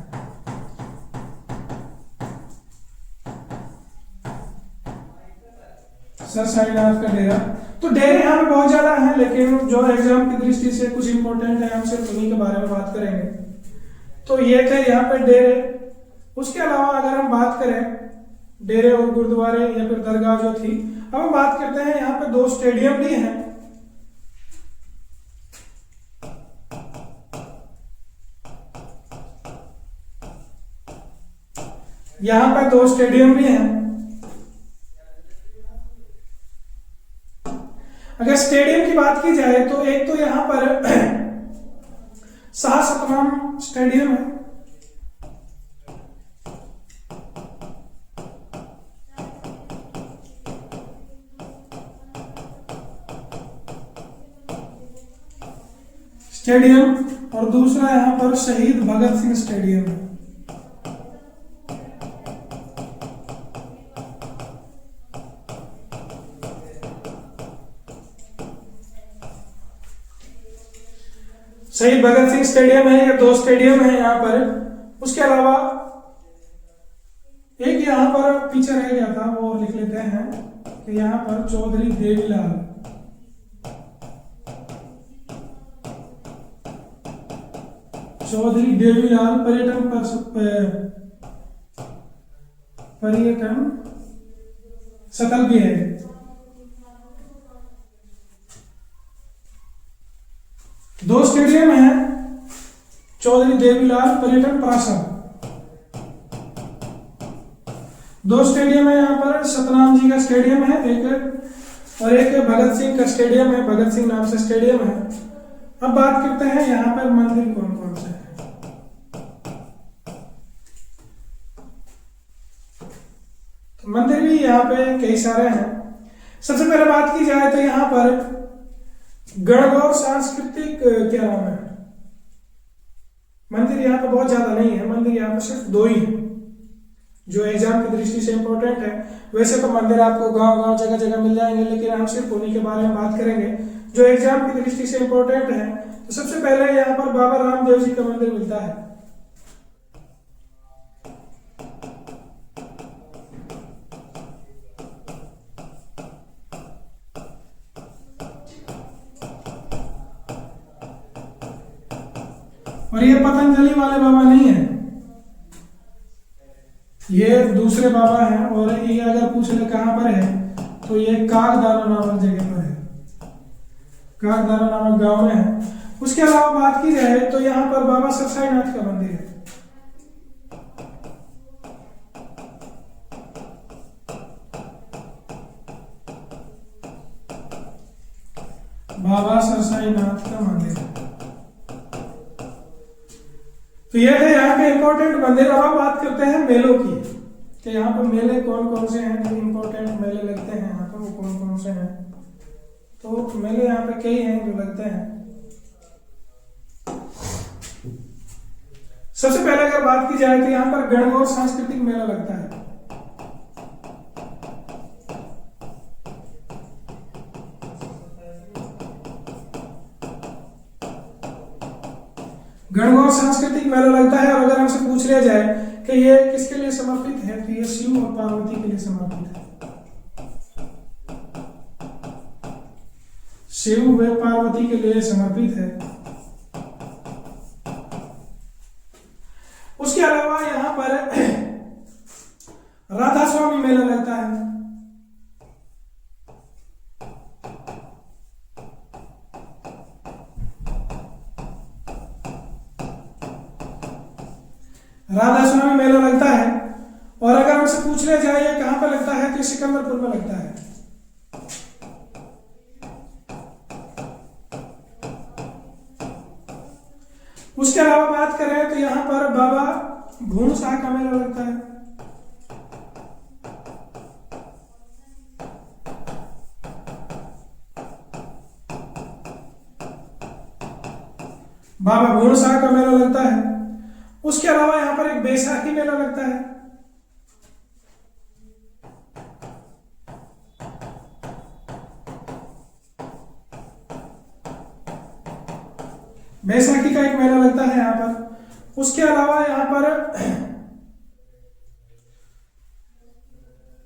सरसाईनाथ का डेरा। तो डेरे यहाँ पे बहुत ज्यादा हैं, लेकिन जो एग्जाम की दृष्टि से कुछ इंपॉर्टेंट है, हम सिर्फ उन्हीं के बारे में बात करेंगे। तो ये थे यहाँ पे डेरे। उसके अलावा अगर हम बात करें डेरे और गुरुद्वारे या फिर दरगाह जो थी, अब हम बात करते हैं यहाँ पे 2 स्टेडियम भी हैं। यहाँ पे 2 स्टेडियम भी हैं। अगर स्टेडियम की बात की जाए तो एक तो यहाँ पर शाह सतनाम स्टेडियम है। स्टेडियम, और दूसरा यहाँ पर शहीद भगत सिंह स्टेडियम है। शहीद भगत सिंह स्टेडियम है। ये 2 स्टेडियम है यहाँ पर। उसके अलावा एक यहाँ पर पीछे रह गया था, वो लिख लेते हैं कि यहाँ पर चौधरी देवीलाल पर्यटन स्थल भी है। दो स्टेडियम है, चौधरी देवीलाल पर्यटन प्रासाद। दो स्टेडियम है यहाँ पर, सतनाम जी का स्टेडियम है एक, और एक भगत सिंह का स्टेडियम है, भगत सिंह नाम से स्टेडियम है। अब बात करते हैं यहाँ पर मंदिर कौन कौन से हैं। तो मंदिर भी यहाँ पे कई सारे हैं। सबसे पहले बात की जाए तो यहाँ पर गणगौर सांस्कृतिक क्या नाम है, मंदिर यहाँ पे बहुत ज्यादा नहीं है, मंदिर यहाँ पे सिर्फ दो ही है जो एग्जाम की दृष्टि से इंपॉर्टेंट है। वैसे तो मंदिर आपको गांव गांव जगह जगह मिल जाएंगे, लेकिन हम सिर्फ उन्हीं के बारे में बात करेंगे जो एग्जाम की दृष्टि से इंपॉर्टेंट है। तो सबसे पहले यहाँ पर बाबा रामदेव जी का मंदिर मिलता है। और ये पतंजलि वाले बाबा नहीं है, ये दूसरे बाबा हैं। और ये अगर पूछ ले कहां पर है तो ये कागदारा नामक जगह पर है, कागदारा नामक गांव में है। उसके अलावा बात की जाए तो यहाँ पर बाबा सरसाईनाथ का मंदिर है। बाबा सरसाईनाथ का मंदिर है। तो यह है यहाँ के इंपॉर्टेंट मंदिर। अब बात करते हैं मेलों की कि यहाँ पर मेले कौन कौन से हैं, जो इंपॉर्टेंट मेले लगते हैं यहाँ पर वो कौन कौन से हैं। तो मेले यहाँ पे कई हैं जो लगते हैं। सबसे पहले अगर बात की जाए तो यहाँ पर गणगौर सांस्कृतिक मेला लगता है। गणगौर सांस्कृतिक मेला लगता है। और अगर हमसे पूछ लिया जाए कि ये किसके लिए समर्पित है तो ये शिव और पार्वती के लिए समर्पित है। शिव व पार्वती के लिए समर्पित है। उसके अलावा यहाँ पर राधा स्वामी मेला लगता है। राधा स्वामी मेला लगता है। और अगर हमसे पूछ लिया जाए ये कहां पर लगता है तो सिकंदरपुर में लगता है। उसके अलावा बात करें तो यहां पर बाबा भूण शाह का मेला लगता है। बाबा भूण शाह का मेला लगता है। उसके अलावा यहां पर एक बैसाखी मेला लगता है। बैसाखी का एक मेला लगता है यहाँ पर। उसके अलावा यहाँ पर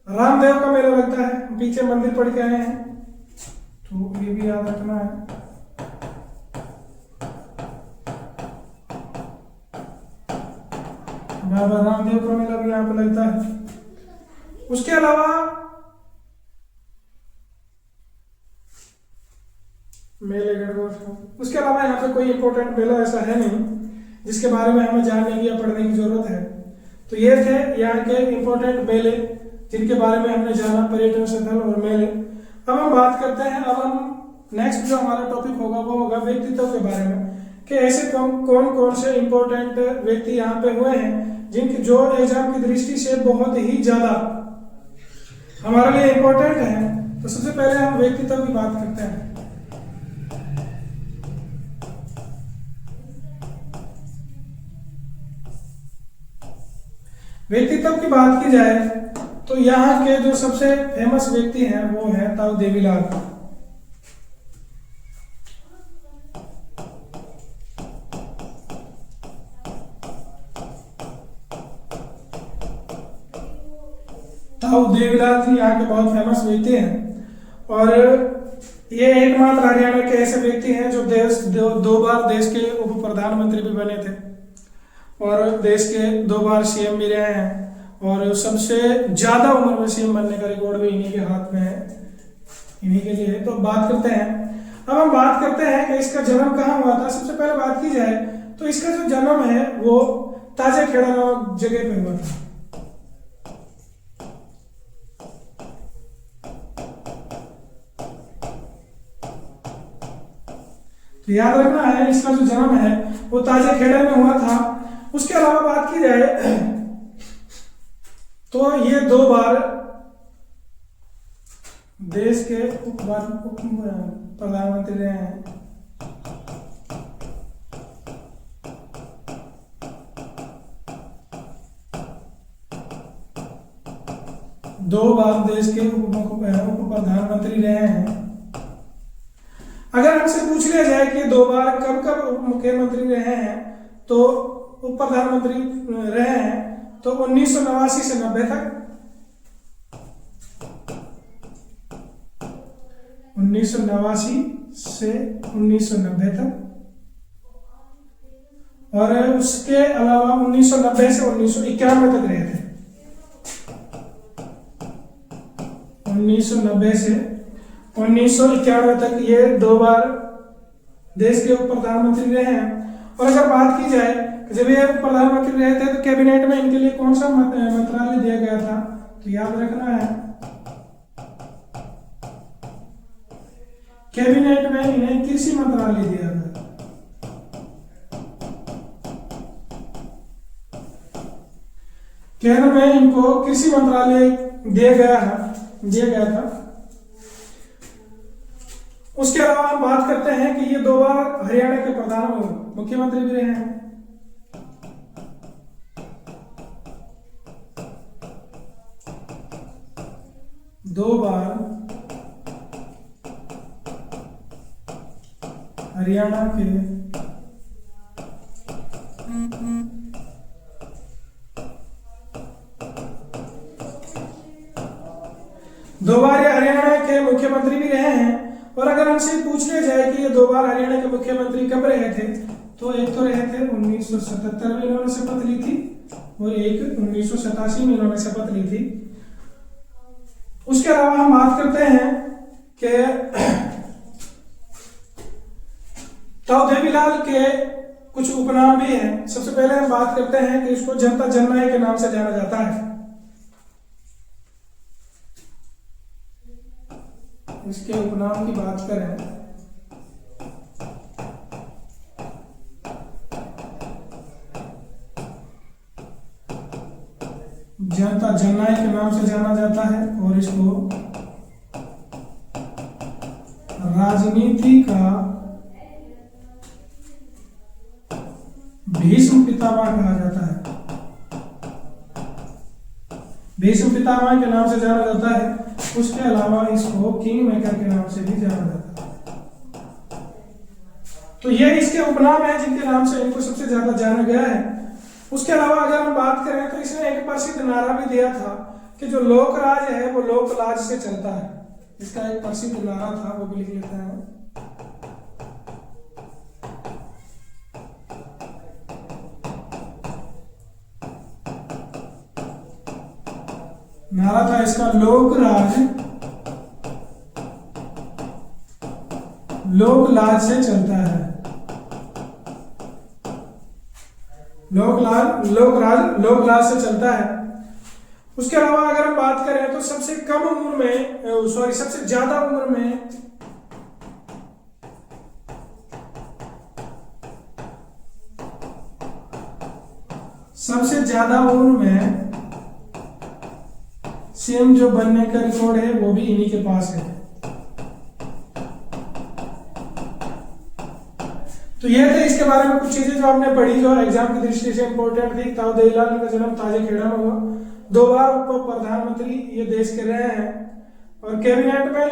रामदेव का मेला लगता है। पीछे मंदिर पड़ के आए हैं तो ये भी याद रखना है। बाबा रामदेव का मेला भी यहाँ पे लगता है। उसके अलावा मेले उसके अलावा यहाँ पे कोई इंपॉर्टेंट मेला ऐसा है नहीं जिसके बारे में हमें जानने की या पढ़ने की जरूरत है। तो ये थे यहाँ के इंपॉर्टेंट मेले जिनके बारे में हमने जाना, पर्यटन स्थल और मेले। अब हम बात करते हैं, अब हम नेक्स्ट जो हमारा टॉपिक होगा वो होगा व्यक्तित्व के बारे में कि ऐसे कौन कौन से इंपॉर्टेंट व्यक्ति यहाँ पे हुए हैं जिनकी जो एग्जाम की दृष्टि से बहुत ही ज्यादा हमारे लिए इंपॉर्टेंट है। तो सबसे पहले हम व्यक्तित्व की बात करते हैं। व्यक्तित्व की बात की जाए तो यहाँ के जो सबसे फेमस व्यक्ति हैं वो है ताऊ देवीलाल। ताऊ देवीलाल जी यहाँ के बहुत फेमस व्यक्ति हैं और ये एकमात्र हरियाणा के ऐसे व्यक्ति हैं जो दो बार देश के उप प्रधानमंत्री भी बने थे और देश के 2 बार सीएम भी रहे हैं और सबसे ज्यादा उम्र में सीएम बनने का रिकॉर्ड भी इन्हीं के हाथ में है, इन्हीं के लिए। तो बात करते हैं, अब हम बात करते हैं कि इसका जन्म कहाँ हुआ था। सबसे पहले बात की जाए तो इसका जो जन्म है वो ताजेखेड़ा नामक जगह पे हुआ था। तो याद रखना है इसका जो जन्म है वो ताजेखेड़ा में हुआ था। उसके अलावा बात की जाए तो ये 2 बार देश के उप प्रधानमंत्री रहे हैं। दो बार देश के उप प्रधानमंत्री रहे हैं। अगर हमसे पूछ लिया जाए कि 2 बार कब कब मुख्यमंत्री रहे हैं तो उप प्रधानमंत्री रहे हैं तो 1989 से 90 तक, 1989 से 1990 तक, और उसके अलावा 1990 से 1991 तक रहे थे। 1990 से 1991 तक ये 2 बार देश के उप प्रधानमंत्री रहे हैं। और अगर बात की जाए कि जब ये प्रधानमंत्री रहे थे तो कैबिनेट में इनके लिए कौन सा मंत्रालय दिया गया था, तो याद रखना है कैबिनेट में इन्हें कृषि मंत्रालय दिया गया। केंद्र में इनको कृषि मंत्रालय दिया गया था। उसके अलावा हम बात करते हैं कि ये 2 बार हरियाणा के मुख्यमंत्री भी रहे हैं। दो बार हरियाणा के हरियाणा के मुख्यमंत्री भी रहे हैं। और अगर हमसे पूछ लिया जाए कि ये 2 बार हरियाणा के मुख्यमंत्री कब रहे थे तो एक तो रहे थे 1977 में इन्होंने शपथ ली थी और एक 1987 में इन्होंने शपथ ली थी। उसके अलावा हम बात करते हैं कि ताऊ देवीलाल के कुछ उपनाम भी हैं। सबसे पहले हम बात करते हैं कि इसको जनता जननायक के नाम से जाना जाता है। इसके उपनाम की बात करें जनता जननायक के नाम से जाना जाता है और इसको राजनीति का भीष्म पितामह कहा जाता है। भीष्म पितामह के नाम से जाना जाता है। उसके अलावा इसको किंग मेकर के नाम से भी जाना जाता है। तो ये इसके उपनाम है जिनके नाम से इनको सबसे ज्यादा जाना गया है। उसके अलावा अगर हम बात करें तो इसने एक प्रसिद्ध नारा भी दिया था कि जो लोकराज है वो लोकलाज से चलता है। इसका एक प्रसिद्ध नारा था, वो भी लिख लेते हैं। नारा था इसका लोकराज लोकलाज से चलता है। लोकलाज से चलता है। उसके अलावा अगर हम बात करें तो सबसे कम उम्र में सबसे ज्यादा उम्र में सीएम जो बनने का रिकॉर्ड है वो भी इन्हीं के पास है। तो ये थे इसके बारे में कुछ चीजें जो आपने पढ़ी, जो एग्जाम की दृष्टि से इंपॉर्टेंट थी। ताऊ देवीलाल का जन्म ताजेखेड़ा में हुआ। 2 बार उप प्रधानमंत्री ये देश के रहे हैं और कैबिनेट में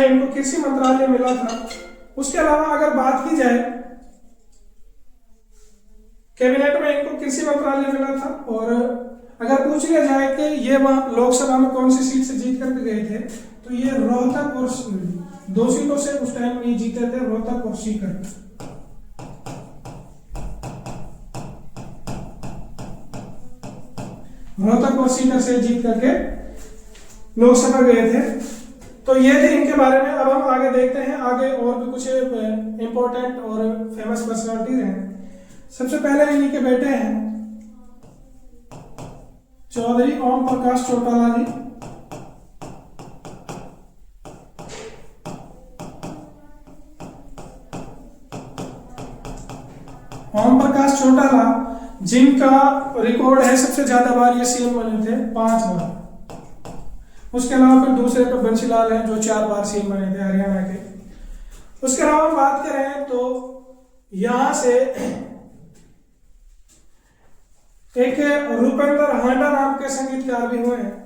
इनको कृषि मंत्रालय मिला था। उसके अलावा अगर बात की जाए कैबिनेट में इनको कृषि मंत्रालय मिला था और अगर पूछ लिया जाए कि ये वहां लोकसभा में कौन सी सीट से जीत करके गए थे, तो ये रोहतक और 2 सीटों से उस टाइम ये जीते थे, रोहतक और सीकर। रोहतक और सीकर से जीत करके लोकसभा गए थे। तो ये थे इनके बारे में। अब हम आगे देखते हैं, आगे और भी कुछ इंपॉर्टेंट और फेमस पर्सनालिटीज हैं। सबसे पहले इन्हीं के बेटे हैं चौधरी ओम प्रकाश चौटाला जी। ओम प्रकाश चौटाला, जिनका रिकॉर्ड है सबसे ज्यादा बार ये सीएम बने थे, 5 बार। उसके अलावा फिर दूसरे पे बंसीलाल हैं जो 4 बार सीएम बने थे हरियाणा के। उसके अलावा बात करें तो यहां से एक रूपेंद्र हांडा नाम के संगीतकार भी हुए हैं।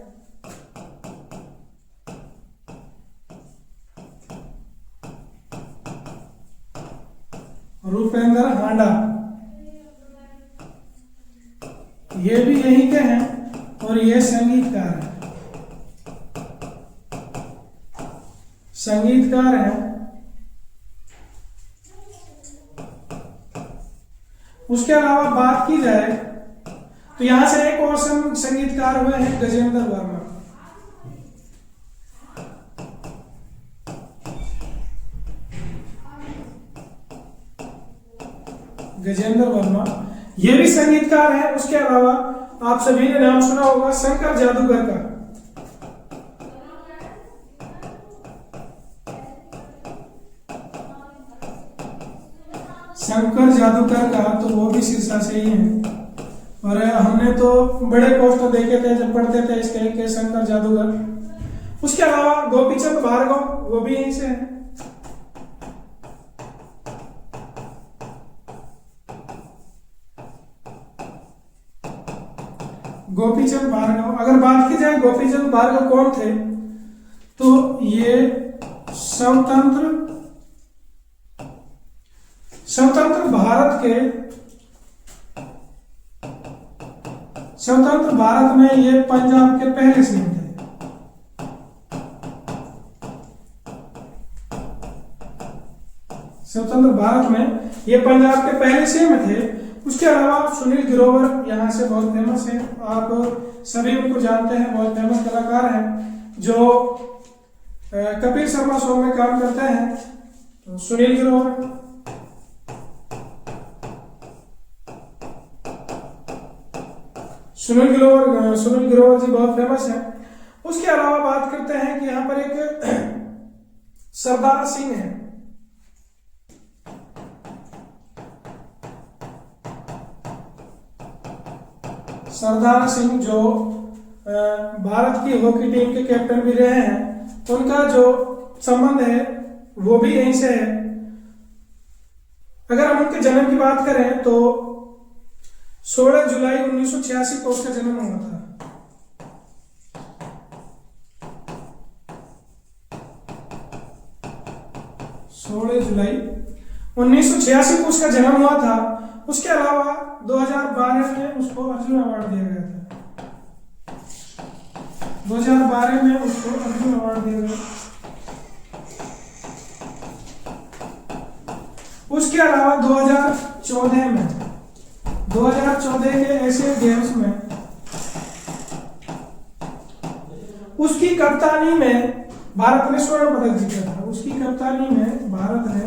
रूपेंद्र हांडा, ये भी यहीं के हैं और ये संगीतकार हैं, संगीतकार हैं। उसके अलावा बात की जाए तो यहां से एक और संगीतकार हुए हैं गजेंद्र वर्मा। गजेंद्र वर्मा ये भी संगीतकार हैं। उसके अलावा आप सभी ने नाम सुना होगा शंकर जादूगर का। शंकर जादूगर का तो वो भी सिरसा से ही है, और हमने तो बड़े पोस्टर देखे थे जब पढ़ते थे इसके के शंकर जादूगर। उसके अलावा गोपीचंद भार्गव, वो भी यहीं से है। गोपीचंद भार्गव, अगर बात की जाए गोपीचंद भार्गव कौन थे, तो ये स्वतंत्र भारत में ये पंजाब के पहले सीएम थे। स्वतंत्र भारत में ये पंजाब के पहले सीएम थे। उसके अलावा सुनील ग्रोवर यहाँ से बहुत फेमस है, आप सभी उनको जानते हैं, बहुत फेमस कलाकार हैं जो कपिल शर्मा शो में काम करते हैं। तो सुनील ग्रोवर, सुनील ग्रोवर जी बहुत फेमस है। उसके अलावा बात करते हैं कि यहाँ पर एक सरदार सिंह है। सरदार सिंह जो भारत की हॉकी टीम के कैप्टन भी रहे हैं, उनका जो संबंध है वो भी यहीं से है। अगर हम उनके जन्म की बात करें तो 16 जुलाई 1986 को उसका जन्म हुआ था। 16 जुलाई 1986 को उसका जन्म हुआ था। उसके अलावा 2012 में उसको अर्जुन अवार्ड दिया गया था। 2012 में उसको अर्जुन अवार्ड दिया गया। उसके अलावा 2014 के एशियन गेम्स में उसकी कप्तानी में भारत ने स्वर्ण पदक जीता था। उसकी कप्तानी में भारत ने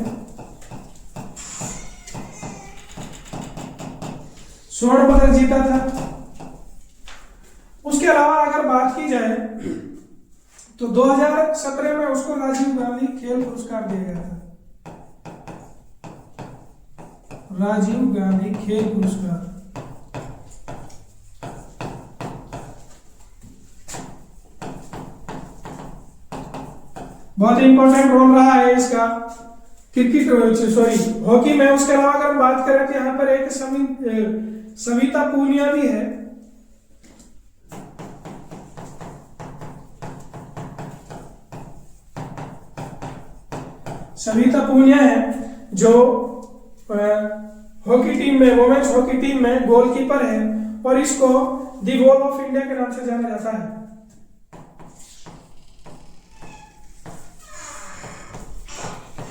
स्वर्ण पदक जीता था। उसके अलावा अगर बात की जाए तो 2017 में उसको राजीव गांधी खेल पुरस्कार दिया गया था। राजीव गांधी खेल पुरस्कार। बहुत इंपॉर्टेंट रोल रहा है इसका हॉकी में। उसके अलावा अगर बात करें तो यहाँ पर एक सविता पूनिया भी है। सविता पूनिया है जो हॉकी टीम में, वुमेन्स हॉकी टीम में गोलकीपर है, और इसको दी वॉल ऑफ इंडिया के नाम से जाना जाता है।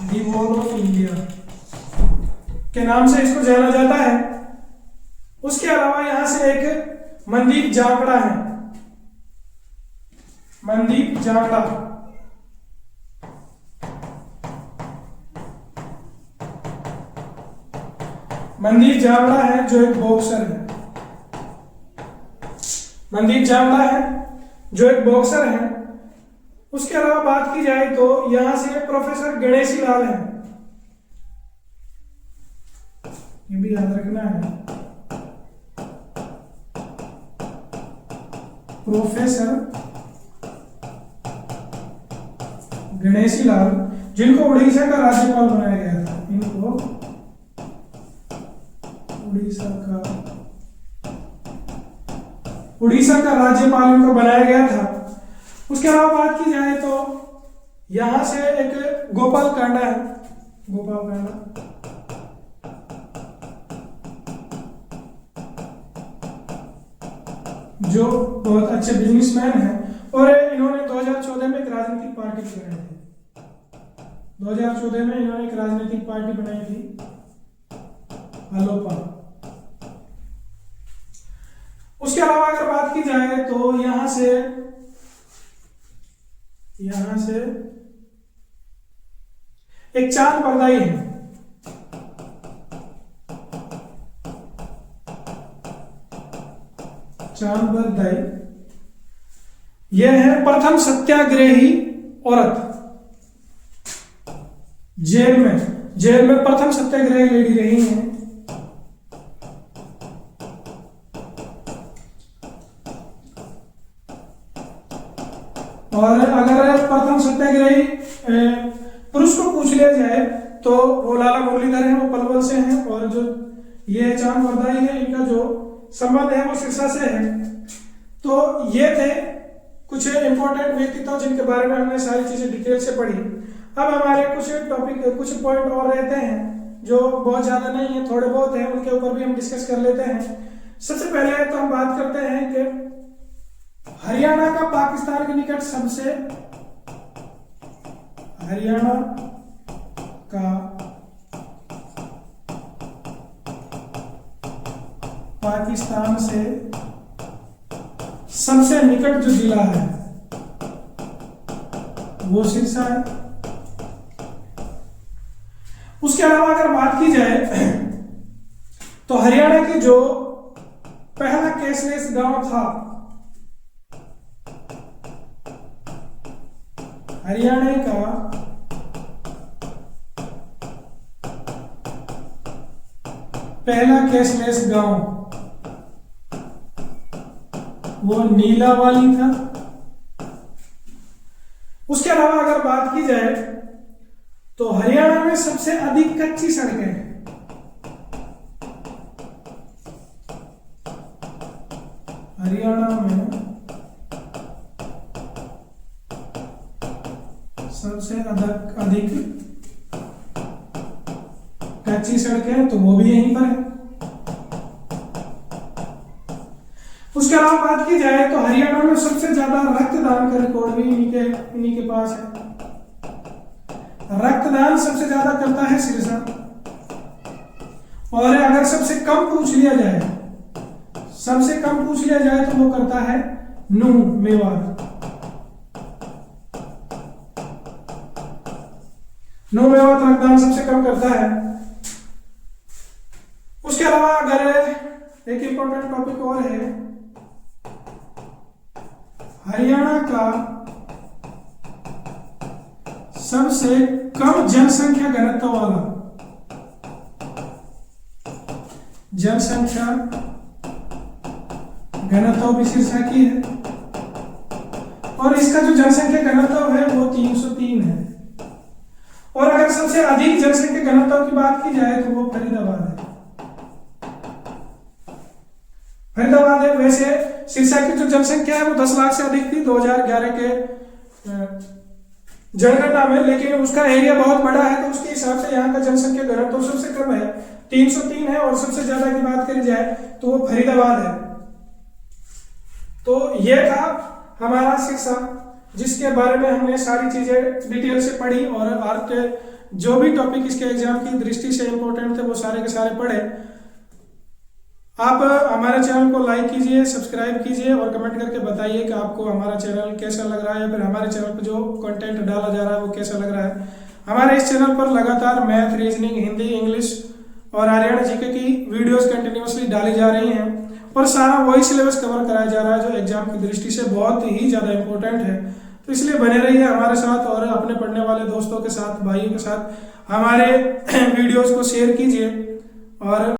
दी वॉल ऑफ इंडिया के नाम से इसको जाना जाता है। उसके अलावा यहां से एक मनदीप जांगड़ा है, मनदीप जांगड़ा। मनदीप जांगड़ा है जो एक बॉक्सर है, मनदीप जांगड़ा है जो एक बॉक्सर है। उसके अलावा बात की जाए तो यहां से प्रोफेसर गणेशी लाल है, ये भी याद रखना है, प्रोफेसर गणेशी लाल, जिनको उड़ीसा का राज्यपाल बनाया गया था। इनको उड़ीसा का राज्यपाल इनको बनाया गया था। उसके अलावा बात की जाए तो यहां से एक गोपाल कांडा है, गोपाल कांडा, जो बहुत अच्छे बिजनेसमैन हैं और इन्होंने 2014 में एक राजनीतिक पार्टी बनाई थी। 2014 में इन्होंने एक राजनीतिक पार्टी बनाई थी, अलोपा। उसके अलावा अगर बात की जाए तो यहां से एक चांद परदाई है, चांद परदाई, यह है प्रथम सत्याग्रही औरत। जेल में प्रथम सत्याग्रही लेडी रही हैं। और अगर प्रथम सत्याग्रही पुरुष को पूछ लिया जाए तो वो लाला मुरलीधर हैं, वो पलवल से हैं। और जो ये चांद परदाई है, इनका जो संबंध है वो सिरसा से है। तो ये थे कुछ इंपॉर्टेंट व्यक्तित्व जिनके बारे में हमने सारी चीजें डिटेल से पढ़ी। अब हमारे कुछ पॉइंट और रहते हैं जो बहुत ज्यादा नहीं है, थोड़े बहुत हैं, उनके ऊपर भी हम डिस्कस कर लेते हैं। सबसे पहले तो हम बात करते हैं कि हरियाणा का पाकिस्तान के निकट सबसे, हरियाणा का पाकिस्तान से सबसे निकट जो जिला है वो सिरसा है। उसके अलावा अगर बात की जाए तो हरियाणा के जो पहला कैशलेस गांव था, हरियाणा का पहला कैशलेस गांव वो नीलावाली था। उसके अलावा अगर बात की जाए तो हरियाणा में सबसे अधिक कच्ची सड़कें हैं। हरियाणा में सबसे अधिक कच्ची सड़कें, तो वो भी यहीं पर है। उसके अलावा बात की जाए तो हरियाणा में सबसे ज्यादा रक्तदान का रिकॉर्ड भी इन्हीं के पास है। रक्तदान सबसे ज्यादा करता है सिरसा। और अगर सबसे कम पूछ लिया जाए तो वो करता है नूह, मेवात। नूह मेवात रक्तदान सबसे कम करता है। उसके अलावा अगर एक इंपॉर्टेंट टॉपिक और है, हरियाणा का सबसे कम जनसंख्या घनत्व वाला, जनसंख्या घनत्व भी सिरसा की है। और इसका जो जनसंख्या घनत्व है वो 303 है। और अगर सबसे अधिक जनसंख्या घनत्व की बात की जाए तो वो फरीदाबाद है। फरीदाबाद है। वैसे सिरसा की जो जनसंख्या है वो 10 लाख से अधिक थी 2011 के जनगणना में, लेकिन उसका एरिया बहुत बड़ा है तो उसके हिसाब से यहाँ का जनसंख्या घनत्व सबसे कम है, 303 है। और सबसे ज्यादा की बात करी जाए तो वो फरीदाबाद है। तो ये था हमारा शीर्षक, जिसके बारे में हमने सारी चीजें डिटेल से पढ़ी और आपके जो भी टॉपिक इसके एग्जाम की दृष्टि से इंपॉर्टेंट थे वो सारे के सारे पढ़े। आप हमारे चैनल को लाइक कीजिए, सब्सक्राइब कीजिए और कमेंट करके बताइए कि आपको हमारा चैनल कैसा लग रहा है, या फिर हमारे चैनल पर जो कंटेंट डाला जा रहा है वो कैसा लग रहा है। हमारे इस चैनल पर लगातार मैथ, रीजनिंग, हिंदी, इंग्लिश और हरियाणा जीके की वीडियोस कंटिन्यूअसली डाली जा रही हैं और सारा वही सिलेबस कवर कराया जा रहा है जो एग्जाम की दृष्टि से बहुत ही ज़्यादा इंपॉर्टेंट है। तो इसलिए बने रहिए हमारे साथ और अपने पढ़ने वाले दोस्तों के साथ, भाइयों के साथ हमारे वीडियोस को शेयर कीजिए और